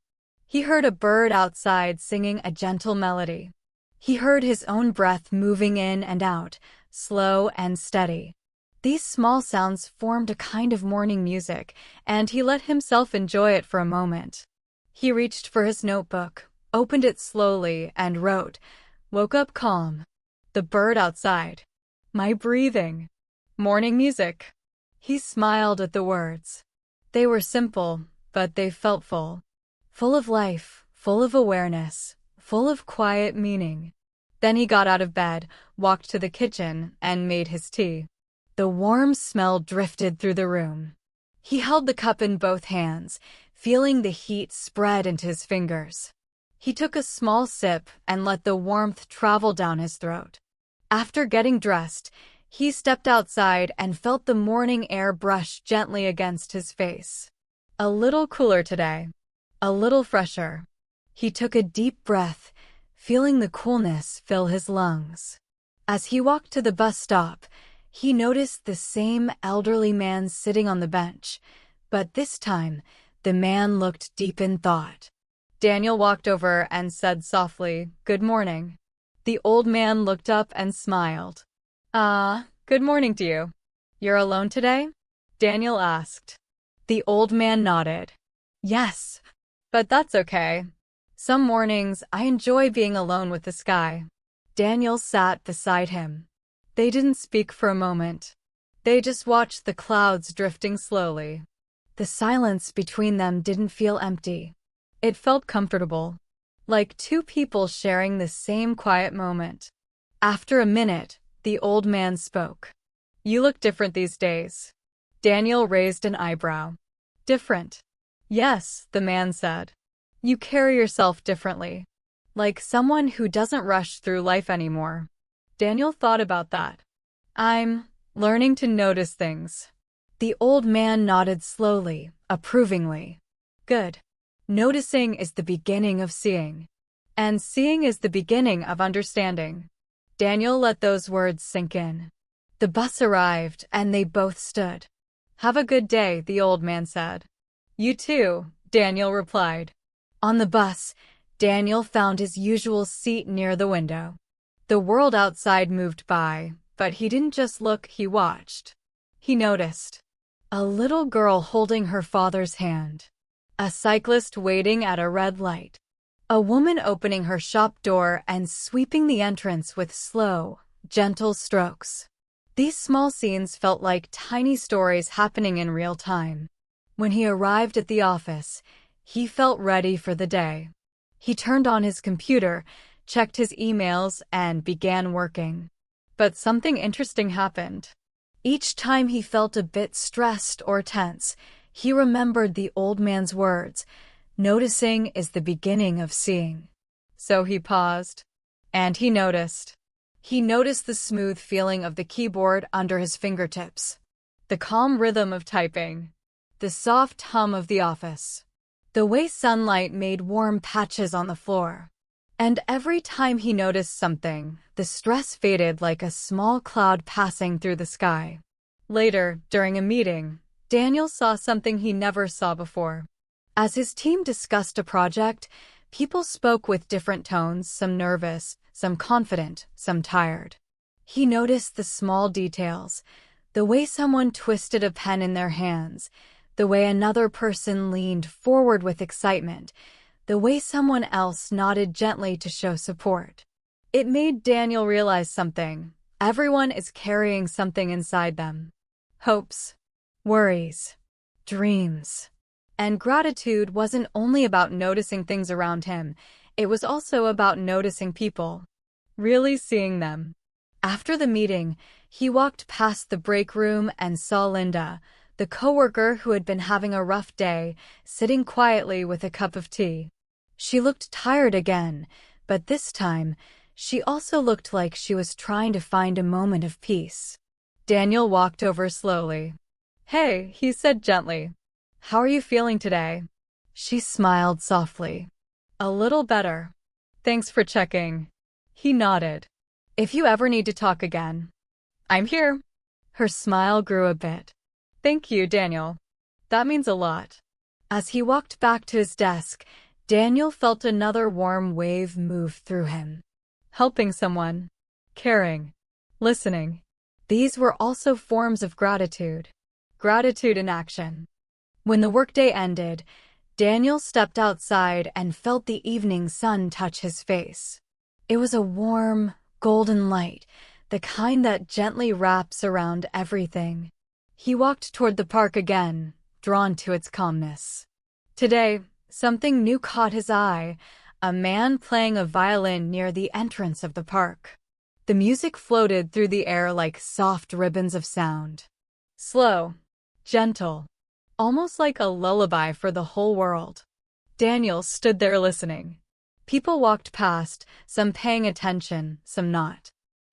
He heard a bird outside singing a gentle melody. He heard his own breath moving in and out, slow and steady. These small sounds formed a kind of morning music, and he let himself enjoy it for a moment. He reached for his notebook, opened it slowly, and wrote, "Woke up calm. The bird outside. My breathing. Morning music." He smiled at the words. They were simple, but they felt full. Full of life, full of awareness, full of quiet meaning. Then he got out of bed, walked to the kitchen, and made his tea. The warm smell drifted through the room. He held the cup in both hands, feeling the heat spread into his fingers. He took a small sip and let the warmth travel down his throat. After getting dressed, he stepped outside and felt the morning air brush gently against his face. A little cooler today. A little fresher. He took a deep breath, feeling the coolness fill his lungs. As he walked to the bus stop, he noticed the same elderly man sitting on the bench, but this time, the man looked deep in thought. Daniel walked over and said softly, "Good morning." The old man looked up and smiled. Good morning to you. You're alone today?" Daniel asked. The old man nodded. "Yes, but that's okay. Some mornings I enjoy being alone with the sky." Daniel sat beside him. They didn't speak for a moment. They just watched the clouds drifting slowly. The silence between them didn't feel empty. It felt comfortable, like two people sharing the same quiet moment. After a minute, the old man spoke. "You look different these days." Daniel raised an eyebrow. "Different?" "Yes," the man said. "You carry yourself differently, like someone who doesn't rush through life anymore." Daniel thought about that. "I'm learning to notice things." The old man nodded slowly, approvingly. "Good. Noticing is the beginning of seeing. And seeing is the beginning of understanding." Daniel let those words sink in. The bus arrived, and they both stood. "Have a good day," the old man said. "You too," Daniel replied. On the bus, Daniel found his usual seat near the window. The world outside moved by, but he didn't just look, he watched. He noticed a little girl holding her father's hand, a cyclist waiting at a red light, a woman opening her shop door and sweeping the entrance with slow, gentle strokes. These small scenes felt like tiny stories happening in real time. When he arrived at the office, he felt ready for the day. He turned on his computer, checked his emails, and began working. But something interesting happened. Each time he felt a bit stressed or tense, he remembered the old man's words, "Noticing is the beginning of seeing." So he paused, and he noticed. He noticed the smooth feeling of the keyboard under his fingertips, the calm rhythm of typing, the soft hum of the office, the way sunlight made warm patches on the floor. And every time he noticed something, the stress faded like a small cloud passing through the sky. Later, during a meeting, Daniel saw something he never saw before. As his team discussed a project, people spoke with different tones, some nervous, some confident, some tired. He noticed the small details, the way someone twisted a pen in their hands, the way another person leaned forward with excitement, the way someone else nodded gently to show support. It made Daniel realize something. Everyone is carrying something inside them. Hopes, worries, dreams. And gratitude wasn't only about noticing things around him, it was also about noticing people, really seeing them. After the meeting, he walked past the break room and saw Linda, the coworker who had been having a rough day, sitting quietly with a cup of tea. She looked tired again, but this time, she also looked like she was trying to find a moment of peace. Daniel walked over slowly. "Hey," he said gently. "How are you feeling today?" She smiled softly. "A little better. Thanks for checking." He nodded. "If you ever need to talk again, I'm here." Her smile grew a bit. "Thank you, Daniel. That means a lot." As he walked back to his desk, Daniel felt another warm wave move through him. Helping someone, caring, listening. These were also forms of gratitude. Gratitude in action. When the workday ended, Daniel stepped outside and felt the evening sun touch his face. It was a warm, golden light, the kind that gently wraps around everything. He walked toward the park again, drawn to its calmness. Today, something new caught his eye, a man playing a violin near the entrance of the park. The music floated through the air like soft ribbons of sound. Slow, gentle, almost like a lullaby for the whole world. Daniel stood there listening. People walked past, some paying attention, some not.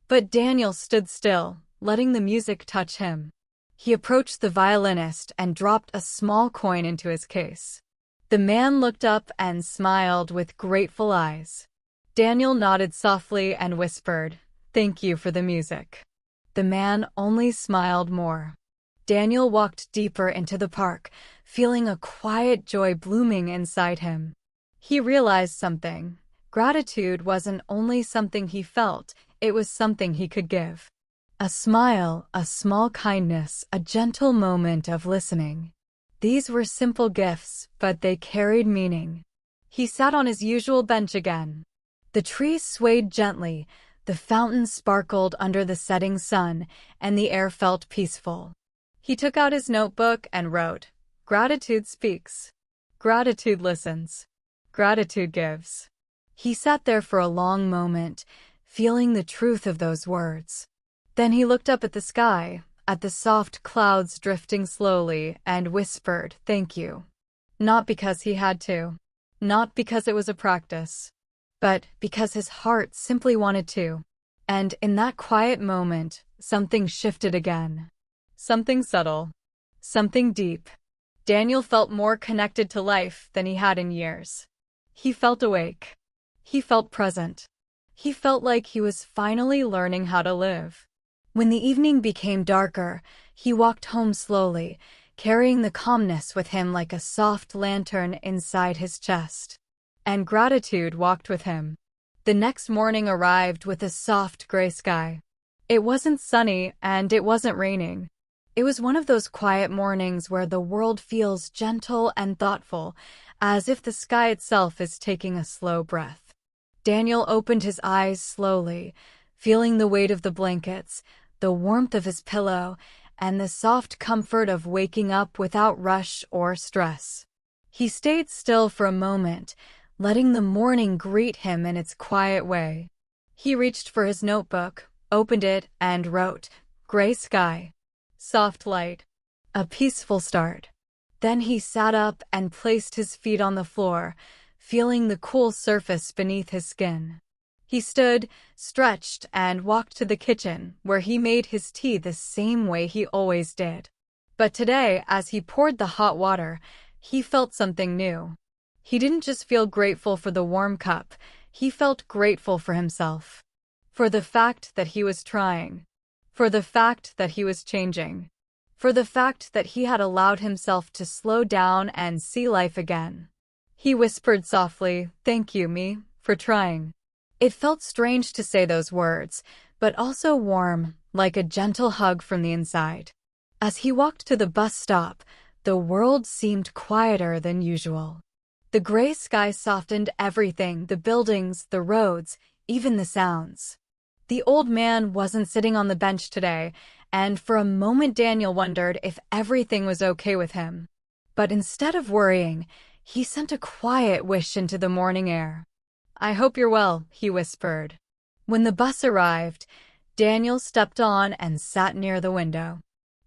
But Daniel stood still, letting the music touch him. He approached the violinist and dropped a small coin into his case. The man looked up and smiled with grateful eyes. Daniel nodded softly and whispered, "Thank you for the music." The man only smiled more. Daniel walked deeper into the park, feeling a quiet joy blooming inside him. He realized something. Gratitude wasn't only something he felt, it was something he could give. A smile, a small kindness, a gentle moment of listening. These were simple gifts, but they carried meaning. He sat on his usual bench again. The trees swayed gently, the fountain sparkled under the setting sun, and the air felt peaceful. He took out his notebook and wrote, "Gratitude speaks. Gratitude listens. Gratitude gives." He sat there for a long moment, feeling the truth of those words. Then he looked up at the sky, at the soft clouds drifting slowly, and whispered, "Thank you." Not because he had to, not because it was a practice, but because his heart simply wanted to. And in that quiet moment, something shifted again. Something subtle, something deep. Daniel felt more connected to life than he had in years. He felt awake. He felt present. He felt like he was finally learning how to live. When the evening became darker, he walked home slowly, carrying the calmness with him like a soft lantern inside his chest. And gratitude walked with him. The next morning arrived with a soft gray sky. It wasn't sunny and it wasn't raining. It was one of those quiet mornings where the world feels gentle and thoughtful, as if the sky itself is taking a slow breath. Daniel opened his eyes slowly, feeling the weight of the blankets, the warmth of his pillow, and the soft comfort of waking up without rush or stress. He stayed still for a moment, letting the morning greet him in its quiet way. He reached for his notebook, opened it, and wrote, "Gray sky. Soft light. A peaceful start." Then he sat up and placed his feet on the floor, feeling the cool surface beneath his skin. He stood, stretched, and walked to the kitchen, where he made his tea the same way he always did. But today, as he poured the hot water, he felt something new. He didn't just feel grateful for the warm cup, he felt grateful for himself. For the fact that he was trying. For the fact that he was changing. For the fact that he had allowed himself to slow down and see life again. He whispered softly, "Thank you, me, for trying." It felt strange to say those words, but also warm, like a gentle hug from the inside. As he walked to the bus stop, the world seemed quieter than usual. The gray sky softened everything, the buildings, the roads, even the sounds. The old man wasn't sitting on the bench today, and for a moment Daniel wondered if everything was okay with him. But instead of worrying, he sent a quiet wish into the morning air. "I hope you're well," he whispered. When the bus arrived, Daniel stepped on and sat near the window.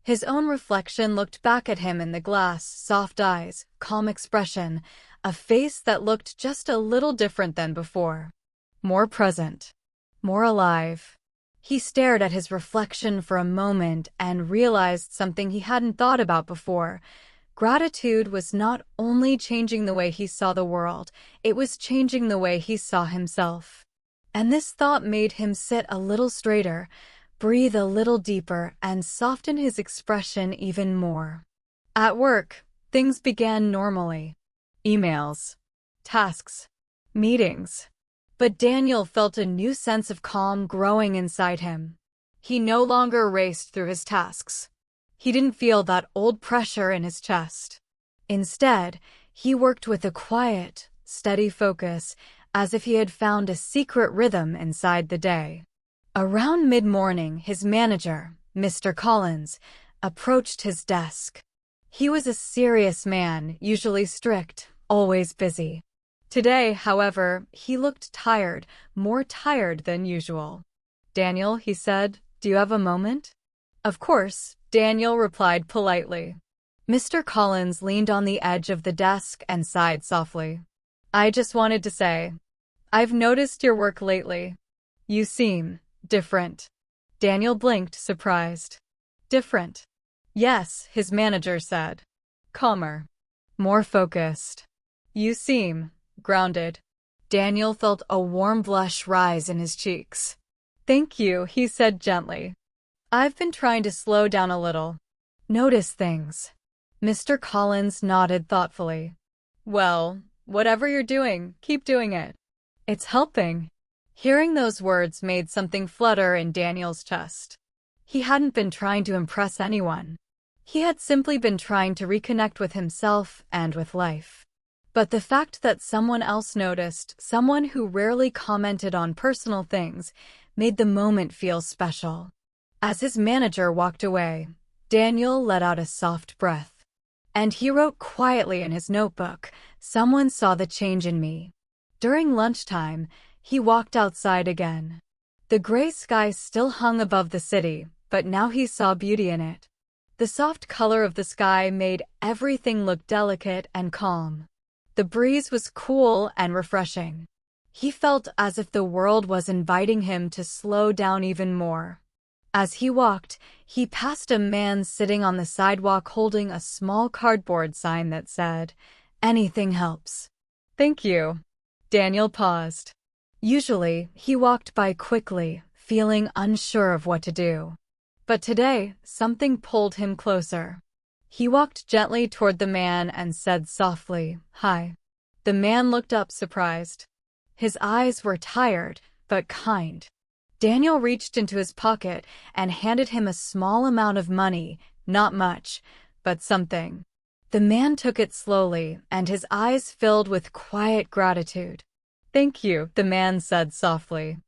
His own reflection looked back at him in the glass, soft eyes, calm expression, a face that looked just a little different than before. More present. More alive. He stared at his reflection for a moment and realized something he hadn't thought about before. Gratitude was not only changing the way he saw the world, it was changing the way he saw himself. And this thought made him sit a little straighter, breathe a little deeper, and soften his expression even more. At work, things began normally. Emails, tasks, meetings. But Daniel felt a new sense of calm growing inside him. He no longer raced through his tasks. He didn't feel that old pressure in his chest. Instead, he worked with a quiet, steady focus, as if he had found a secret rhythm inside the day. Around mid-morning, his manager, Mr. Collins, approached his desk. He was a serious man, usually strict, always busy. Today, however, he looked tired, more tired than usual. "Daniel," he said, "do you have a moment?" "Of course," Daniel replied politely. Mr. Collins leaned on the edge of the desk and sighed softly. "I just wanted to say, I've noticed your work lately. You seem different." Daniel blinked, surprised. "Different?" "Yes," his manager said. "Calmer. More focused. You seem grounded." Daniel felt a warm blush rise in his cheeks. "Thank you," he said gently. "I've been trying to slow down a little. Notice things." Mr. Collins nodded thoughtfully. "Well, whatever you're doing, keep doing it. It's helping." Hearing those words made something flutter in Daniel's chest. He hadn't been trying to impress anyone. He had simply been trying to reconnect with himself and with life. But the fact that someone else noticed, someone who rarely commented on personal things, made the moment feel special. As his manager walked away, Daniel let out a soft breath. And he wrote quietly in his notebook, "Someone saw the change in me." During lunchtime, he walked outside again. The gray sky still hung above the city, but now he saw beauty in it. The soft color of the sky made everything look delicate and calm. The breeze was cool and refreshing. He felt as if the world was inviting him to slow down even more. As he walked, he passed a man sitting on the sidewalk holding a small cardboard sign that said, "Anything helps." "Thank you." Daniel paused. Usually, he walked by quickly, feeling unsure of what to do. But today, something pulled him closer. He walked gently toward the man and said softly, "Hi." The man looked up surprised. His eyes were tired, but kind. Daniel reached into his pocket and handed him a small amount of money, not much, but something. The man took it slowly, and his eyes filled with quiet gratitude. "Thank you," the man said softly.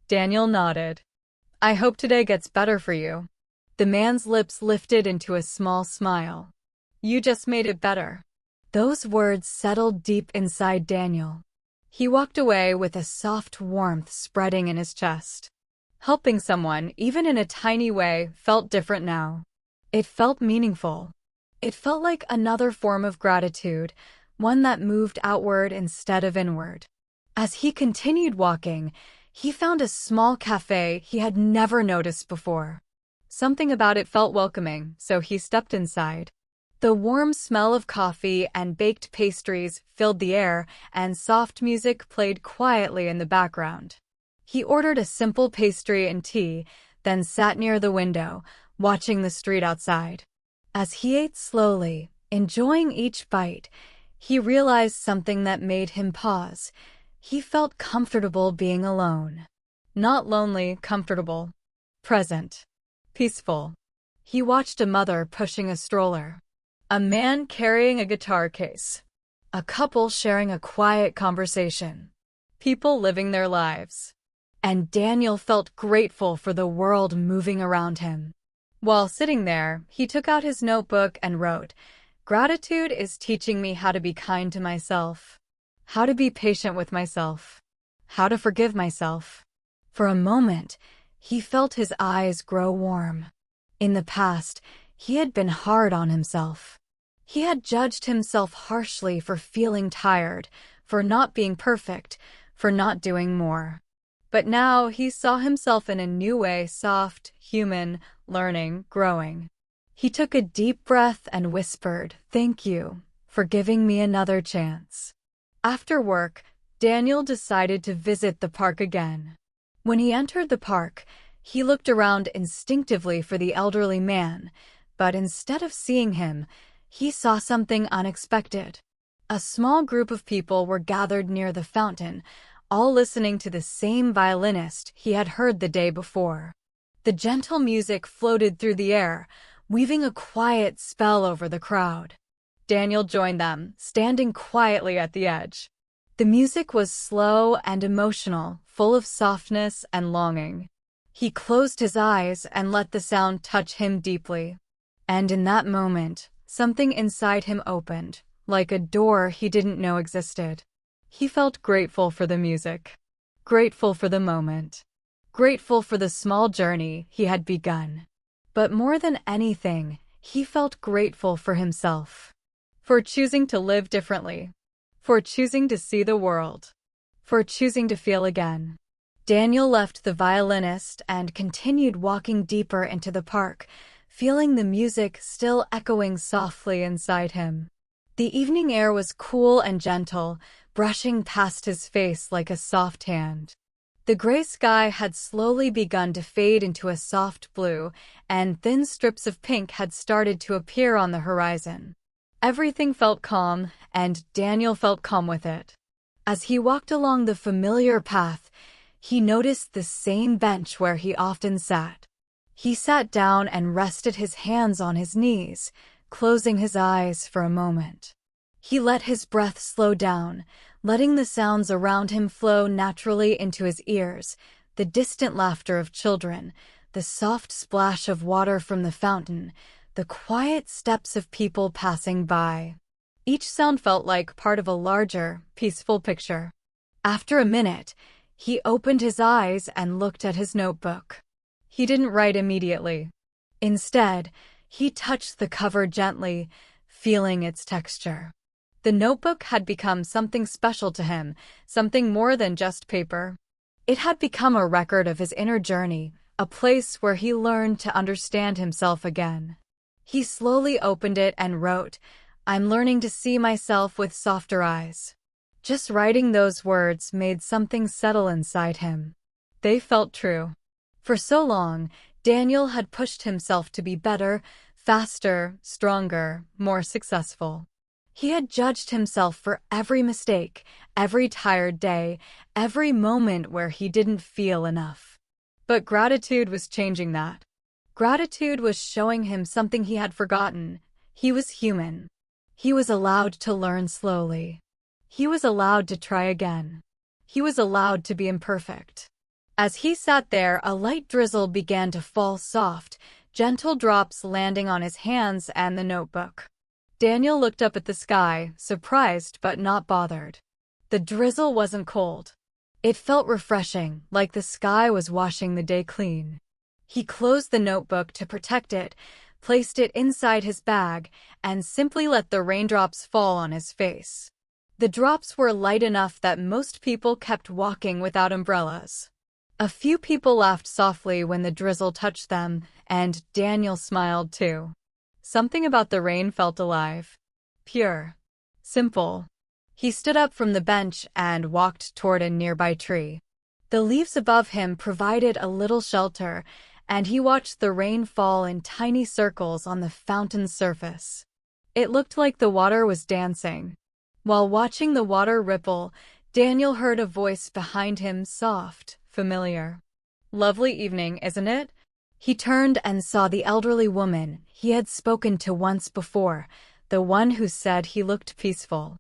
Daniel nodded. "I hope today gets better for you." The man's lips lifted into a small smile. "You just made it better." Those words settled deep inside Daniel. He walked away with a soft warmth spreading in his chest. Helping someone, even in a tiny way, felt different now. It felt meaningful. It felt like another form of gratitude, one that moved outward instead of inward. As he continued walking, he found a small cafe he had never noticed before. Something about it felt welcoming, so he stepped inside. The warm smell of coffee and baked pastries filled the air, and soft music played quietly in the background. He ordered a simple pastry and tea, then sat near the window, watching the street outside. As he ate slowly, enjoying each bite, he realized something that made him pause. He felt comfortable being alone. Not lonely, comfortable. Present. Peaceful. He watched a mother pushing a stroller. A man carrying a guitar case. A couple sharing a quiet conversation. People living their lives. And Daniel felt grateful for the world moving around him. While sitting there, he took out his notebook and wrote, "Gratitude is teaching me how to be kind to myself, how to be patient with myself, how to forgive myself." For a moment, he felt his eyes grow warm. In the past, he had been hard on himself. He had judged himself harshly for feeling tired, for not being perfect, for not doing more. But now he saw himself in a new way, soft, human, learning, growing. He took a deep breath and whispered, "Thank you for giving me another chance." After work, Daniel decided to visit the park again. When he entered the park, he looked around instinctively for the elderly man, but instead of seeing him, he saw something unexpected. A small group of people were gathered near the fountain, all listening to the same violinist he had heard the day before. The gentle music floated through the air, weaving a quiet spell over the crowd. Daniel joined them, standing quietly at the edge. The music was slow and emotional, full of softness and longing. He closed his eyes and let the sound touch him deeply. And in that moment, something inside him opened, like a door he didn't know existed. He felt grateful for the music, grateful for the moment, grateful for the small journey he had begun. But more than anything, he felt grateful for himself, for choosing to live differently, for choosing to see the world, for choosing to feel again. Daniel left the violinist and continued walking deeper into the park, feeling the music still echoing softly inside him. The evening air was cool and gentle, brushing past his face like a soft hand. The gray sky had slowly begun to fade into a soft blue, and thin strips of pink had started to appear on the horizon. Everything felt calm, and Daniel felt calm with it. As he walked along the familiar path, he noticed the same bench where he often sat. He sat down and rested his hands on his knees, closing his eyes for a moment. He let his breath slow down, letting the sounds around him flow naturally into his ears, the distant laughter of children, the soft splash of water from the fountain, the quiet steps of people passing by. Each sound felt like part of a larger, peaceful picture. After a minute, he opened his eyes and looked at his notebook. He didn't write immediately. Instead, he touched the cover gently, feeling its texture. The notebook had become something special to him, something more than just paper. It had become a record of his inner journey, a place where he learned to understand himself again. He slowly opened it and wrote, "I'm learning to see myself with softer eyes." Just writing those words made something settle inside him. They felt true. For so long, Daniel had pushed himself to be better, faster, stronger, more successful. He had judged himself for every mistake, every tired day, every moment where he didn't feel enough. But gratitude was changing that. Gratitude was showing him something he had forgotten. He was human. He was allowed to learn slowly. He was allowed to try again. He was allowed to be imperfect. As he sat there, a light drizzle began to fall, soft, gentle drops landing on his hands and the notebook. Daniel looked up at the sky, surprised but not bothered. The drizzle wasn't cold. It felt refreshing, like the sky was washing the day clean. He closed the notebook to protect it, placed it inside his bag, and simply let the raindrops fall on his face. The drops were light enough that most people kept walking without umbrellas. A few people laughed softly when the drizzle touched them, and Daniel smiled too. Something about the rain felt alive. Pure. Simple. He stood up from the bench and walked toward a nearby tree. The leaves above him provided a little shelter, and he watched the rain fall in tiny circles on the fountain's surface. It looked like the water was dancing. While watching the water ripple, Daniel heard a voice behind him, soft, familiar. "Lovely evening, isn't it?" He turned and saw the elderly woman he had spoken to once before, the one who said he looked peaceful.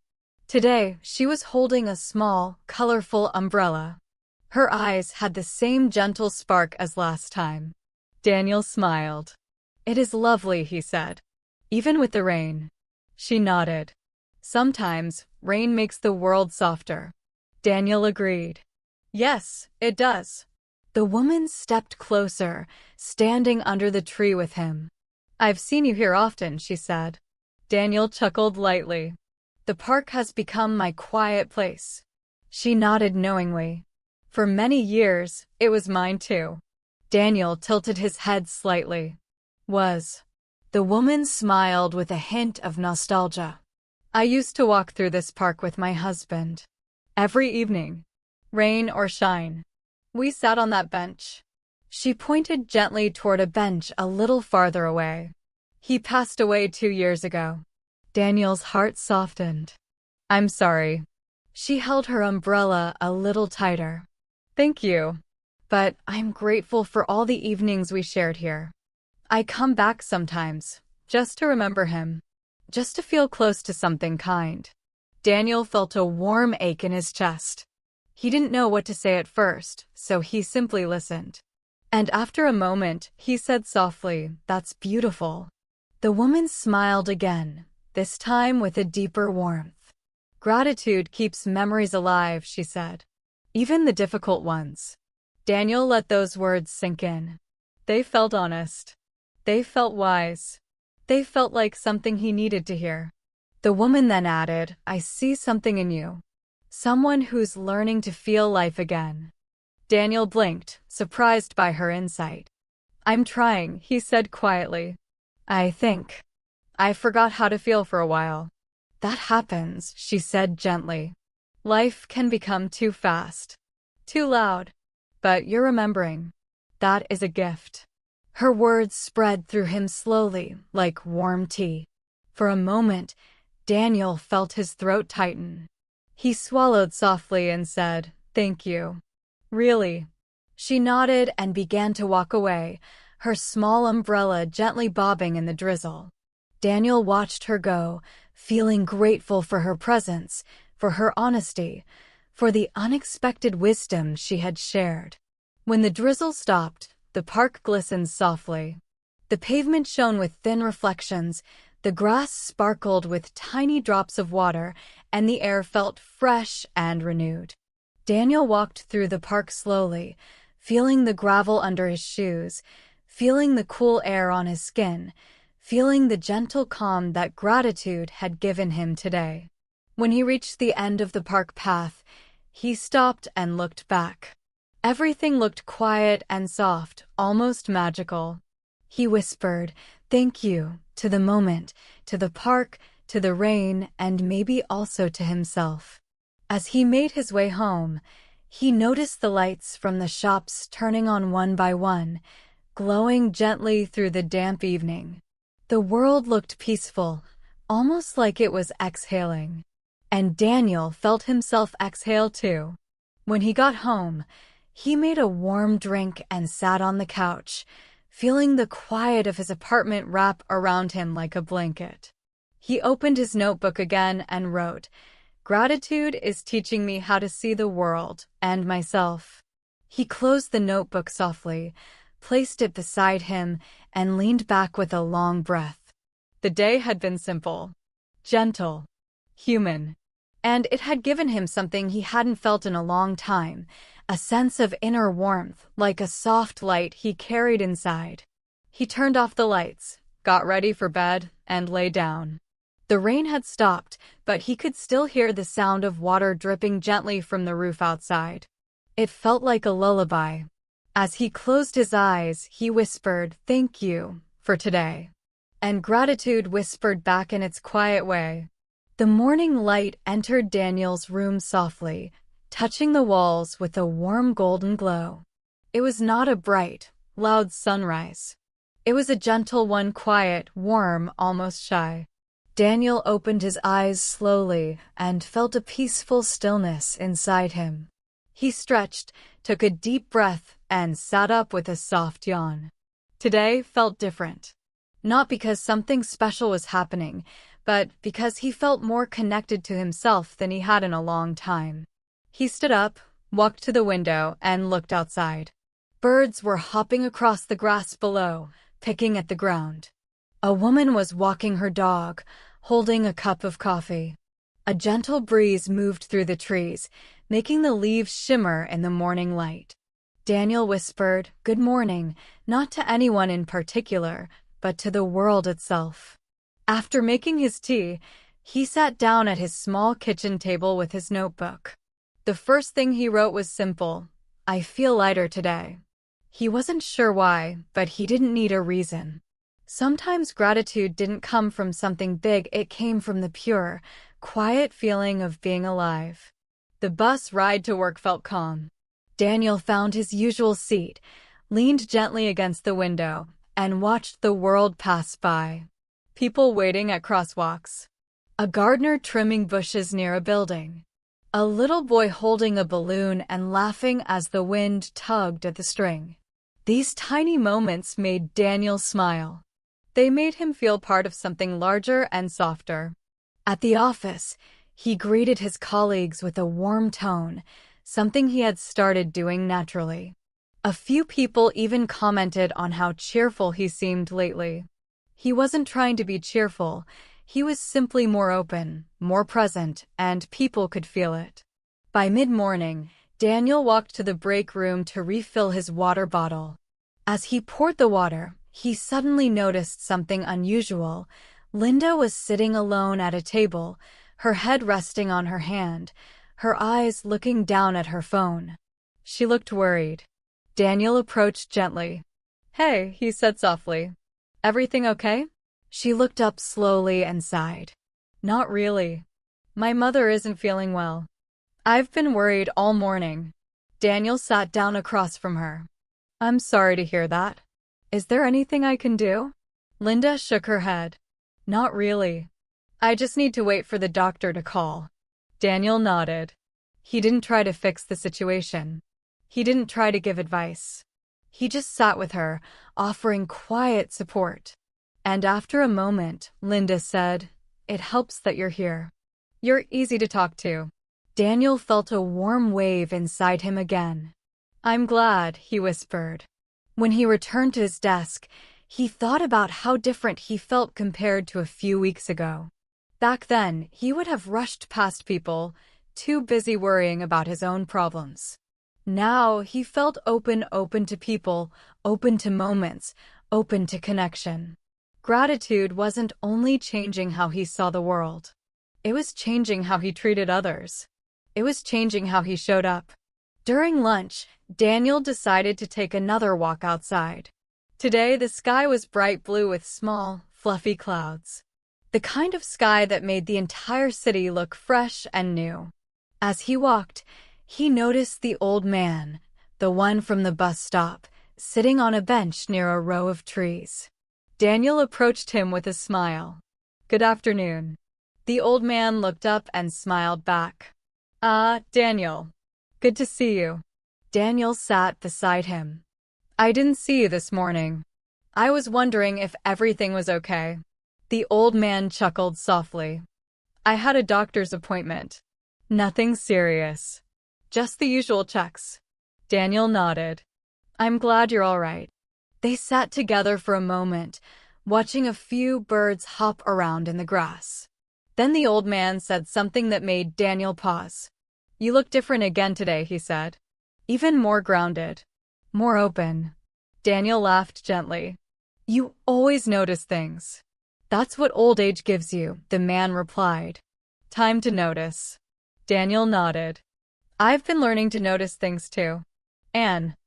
Today, she was holding a small, colorful umbrella. Her eyes had the same gentle spark as last time. Daniel smiled. "It is lovely," he said. "Even with the rain." She nodded. "Sometimes, rain makes the world softer." Daniel agreed. "Yes, it does." The woman stepped closer, standing under the tree with him. "I've seen you here often," she said. Daniel chuckled lightly. "The park has become my quiet place." She nodded knowingly. For many years, it was mine too. Daniel tilted his head slightly. Was. The woman smiled with a hint of nostalgia. I used to walk through this park with my husband. Every evening, rain or shine. We sat on that bench. She pointed gently toward a bench a little farther away. He passed away 2 years ago. Daniel's heart softened. I'm sorry. She held her umbrella a little tighter. Thank you. But I'm grateful for all the evenings we shared here. I come back sometimes, just to remember him. Just to feel close to something kind. Daniel felt a warm ache in his chest. He didn't know what to say at first, so he simply listened. And after a moment, he said softly, "That's beautiful." The woman smiled again, this time with a deeper warmth. Gratitude keeps memories alive, she said. Even the difficult ones. Daniel let those words sink in. They felt honest. They felt wise. They felt like something he needed to hear. The woman then added, I see something in you. Someone who's learning to feel life again. Daniel blinked, surprised by her insight. I'm trying, he said quietly. I think. I forgot how to feel for a while. That happens, she said gently. Life can become too fast. Too loud. But you're remembering. That is a gift. Her words spread through him slowly, like warm tea. For a moment, Daniel felt his throat tighten. He swallowed softly and said, Thank you. Really? She nodded and began to walk away, her small umbrella gently bobbing in the drizzle. Daniel watched her go, feeling grateful for her presence, for her honesty, for the unexpected wisdom she had shared. When the drizzle stopped, the park glistened softly. The pavement shone with thin reflections, the grass sparkled with tiny drops of water, and the air felt fresh and renewed. Daniel walked through the park slowly, feeling the gravel under his shoes, feeling the cool air on his skin, feeling the gentle calm that gratitude had given him today. When he reached the end of the park path, he stopped and looked back. Everything looked quiet and soft, almost magical. He whispered, Thank you, to the moment, to the park, to the rain, and maybe also to himself. As he made his way home, he noticed the lights from the shops turning on one by one, glowing gently through the damp evening. The world looked peaceful, almost like it was exhaling. And Daniel felt himself exhale too. When he got home, he made a warm drink and sat on the couch, feeling the quiet of his apartment wrap around him like a blanket. He opened his notebook again and wrote, Gratitude is teaching me how to see the world and myself. He closed the notebook softly, placed it beside him, and leaned back with a long breath. The day had been simple, gentle, human, and it had given him something he hadn't felt in a long time, a sense of inner warmth, like a soft light he carried inside. He turned off the lights, got ready for bed, and lay down. The rain had stopped, but he could still hear the sound of water dripping gently from the roof outside. It felt like a lullaby. As he closed his eyes, he whispered, Thank you for today. And gratitude whispered back in its quiet way. The morning light entered Daniel's room softly, touching the walls with a warm golden glow. It was not a bright, loud sunrise. It was a gentle one, quiet, warm, almost shy. Daniel opened his eyes slowly and felt a peaceful stillness inside him. He stretched, took a deep breath, and sat up with a soft yawn. Today felt different. Not because something special was happening, but because he felt more connected to himself than he had in a long time. He stood up, walked to the window, and looked outside. Birds were hopping across the grass below, picking at the ground. A woman was walking her dog, holding a cup of coffee. A gentle breeze moved through the trees, making the leaves shimmer in the morning light. Daniel whispered, Good morning, not to anyone in particular, but to the world itself. After making his tea, he sat down at his small kitchen table with his notebook. The first thing he wrote was simple, I feel lighter today. He wasn't sure why, but he didn't need a reason. Sometimes gratitude didn't come from something big, it came from the pure, quiet feeling of being alive. The bus ride to work felt calm. Daniel found his usual seat, leaned gently against the window, and watched the world pass by. People waiting at crosswalks. A gardener trimming bushes near a building. A little boy holding a balloon and laughing as the wind tugged at the string. These tiny moments made Daniel smile. They made him feel part of something larger and softer. At the office, he greeted his colleagues with a warm tone, something he had started doing naturally. A few people even commented on how cheerful he seemed lately. He wasn't trying to be cheerful, he was simply more open, more present, and people could feel it. By mid-morning, Daniel walked to the break room to refill his water bottle. As he poured the water, he suddenly noticed something unusual. Linda was sitting alone at a table, her head resting on her hand, her eyes looking down at her phone. She looked worried. Daniel approached gently. "Hey," he said softly. "Everything okay?" She looked up slowly and sighed. "Not really. My mother isn't feeling well. I've been worried all morning." Daniel sat down across from her. "I'm sorry to hear that. Is there anything I can do?" Linda shook her head. "Not really. I just need to wait for the doctor to call." Daniel nodded. He didn't try to fix the situation. He didn't try to give advice. He just sat with her, offering quiet support. And after a moment, Linda said, "It helps that you're here. You're easy to talk to." Daniel felt a warm wave inside him again. "I'm glad," he whispered. When he returned to his desk, he thought about how different he felt compared to a few weeks ago. Back then, he would have rushed past people, too busy worrying about his own problems. Now, he felt open to people, open to moments, open to connection. Gratitude wasn't only changing how he saw the world. It was changing how he treated others. It was changing how he showed up. During lunch, Daniel decided to take another walk outside. Today, the sky was bright blue with small, fluffy clouds. The kind of sky that made the entire city look fresh and new. As he walked, he noticed the old man, the one from the bus stop, sitting on a bench near a row of trees. Daniel approached him with a smile. "Good afternoon." The old man looked up and smiled back. "Ah, Daniel. Good to see you." Daniel sat beside him. "I didn't see you this morning. I was wondering if everything was okay." The old man chuckled softly. "I had a doctor's appointment. Nothing serious. Just the usual checks." Daniel nodded. "I'm glad you're all right." They sat together for a moment, watching a few birds hop around in the grass. Then the old man said something that made Daniel pause. "You look different again today," he said. "Even more grounded. More open." Daniel laughed gently. "You always notice things. That's what old age gives you," the man replied. "Time to notice." Daniel nodded. "I've been learning to notice things too. And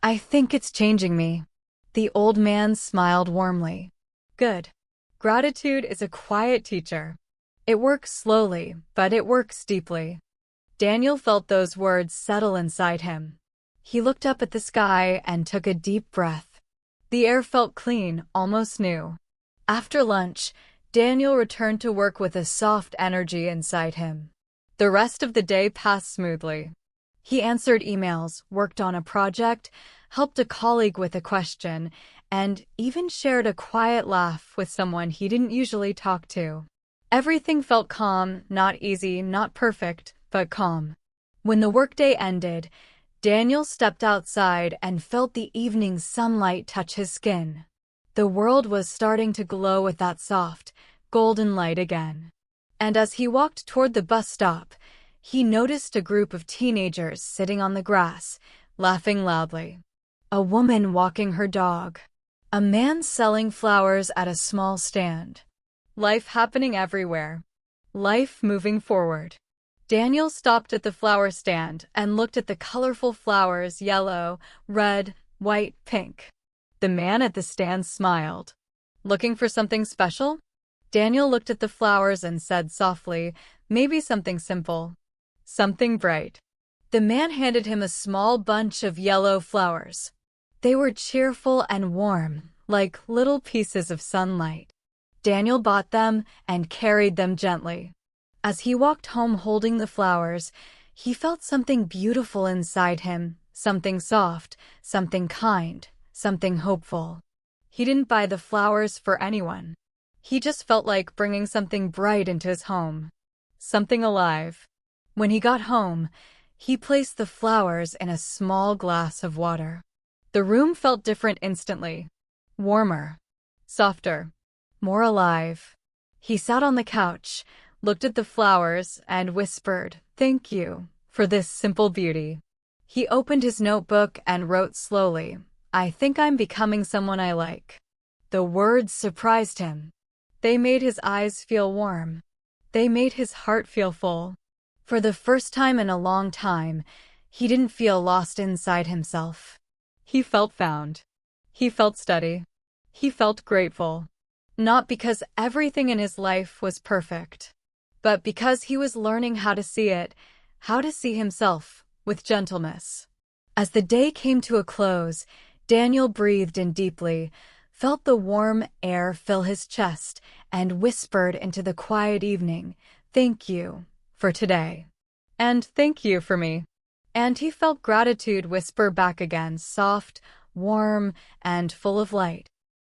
I think it's changing me." The old man smiled warmly. "Good. Gratitude is a quiet teacher. It works slowly, but it works deeply." Daniel felt those words settle inside him. He looked up at the sky and took a deep breath. The air felt clean, almost new. After lunch, Daniel returned to work with a soft energy inside him. The rest of the day passed smoothly. He answered emails, worked on a project, helped a colleague with a question, and even shared a quiet laugh with someone he didn't usually talk to. Everything felt calm, not easy, not perfect, but calm. When the workday ended, Daniel stepped outside and felt the evening sunlight touch his skin. The world was starting to glow with that soft, golden light again. And as he walked toward the bus stop, he noticed a group of teenagers sitting on the grass, laughing loudly. A woman walking her dog. A man selling flowers at a small stand. Life happening everywhere. Life moving forward. Daniel stopped at the flower stand and looked at the colorful flowers, yellow, red, white, pink. The man at the stand smiled. Looking for something special? Daniel looked at the flowers and said softly, maybe something simple. Something bright. The man handed him a small bunch of yellow flowers. They were cheerful and warm, like little pieces of sunlight. Daniel bought them and carried them gently. As he walked home holding the flowers, he felt something beautiful inside him, something soft, something kind, something hopeful. He didn't buy the flowers for anyone. He just felt like bringing something bright into his home. Something alive. When he got home, he placed the flowers in a small glass of water. The room felt different instantly. Warmer. Softer. More alive. He sat on the couch, looked at the flowers, and whispered, "Thank you for this simple beauty." He opened his notebook and wrote slowly, "I think I'm becoming someone I like." The words surprised him. They made his eyes feel warm. They made his heart feel full. For the first time in a long time, he didn't feel lost inside himself. He felt found. He felt steady. He felt grateful. Not because everything in his life was perfect, but because he was learning how to see it, how to see himself with gentleness. As the day came to a close, Daniel breathed in deeply, felt the warm air fill his chest, and whispered into the quiet evening, "Thank you for today. And thank you for me." And he felt gratitude whisper back again, soft, warm, and full of light.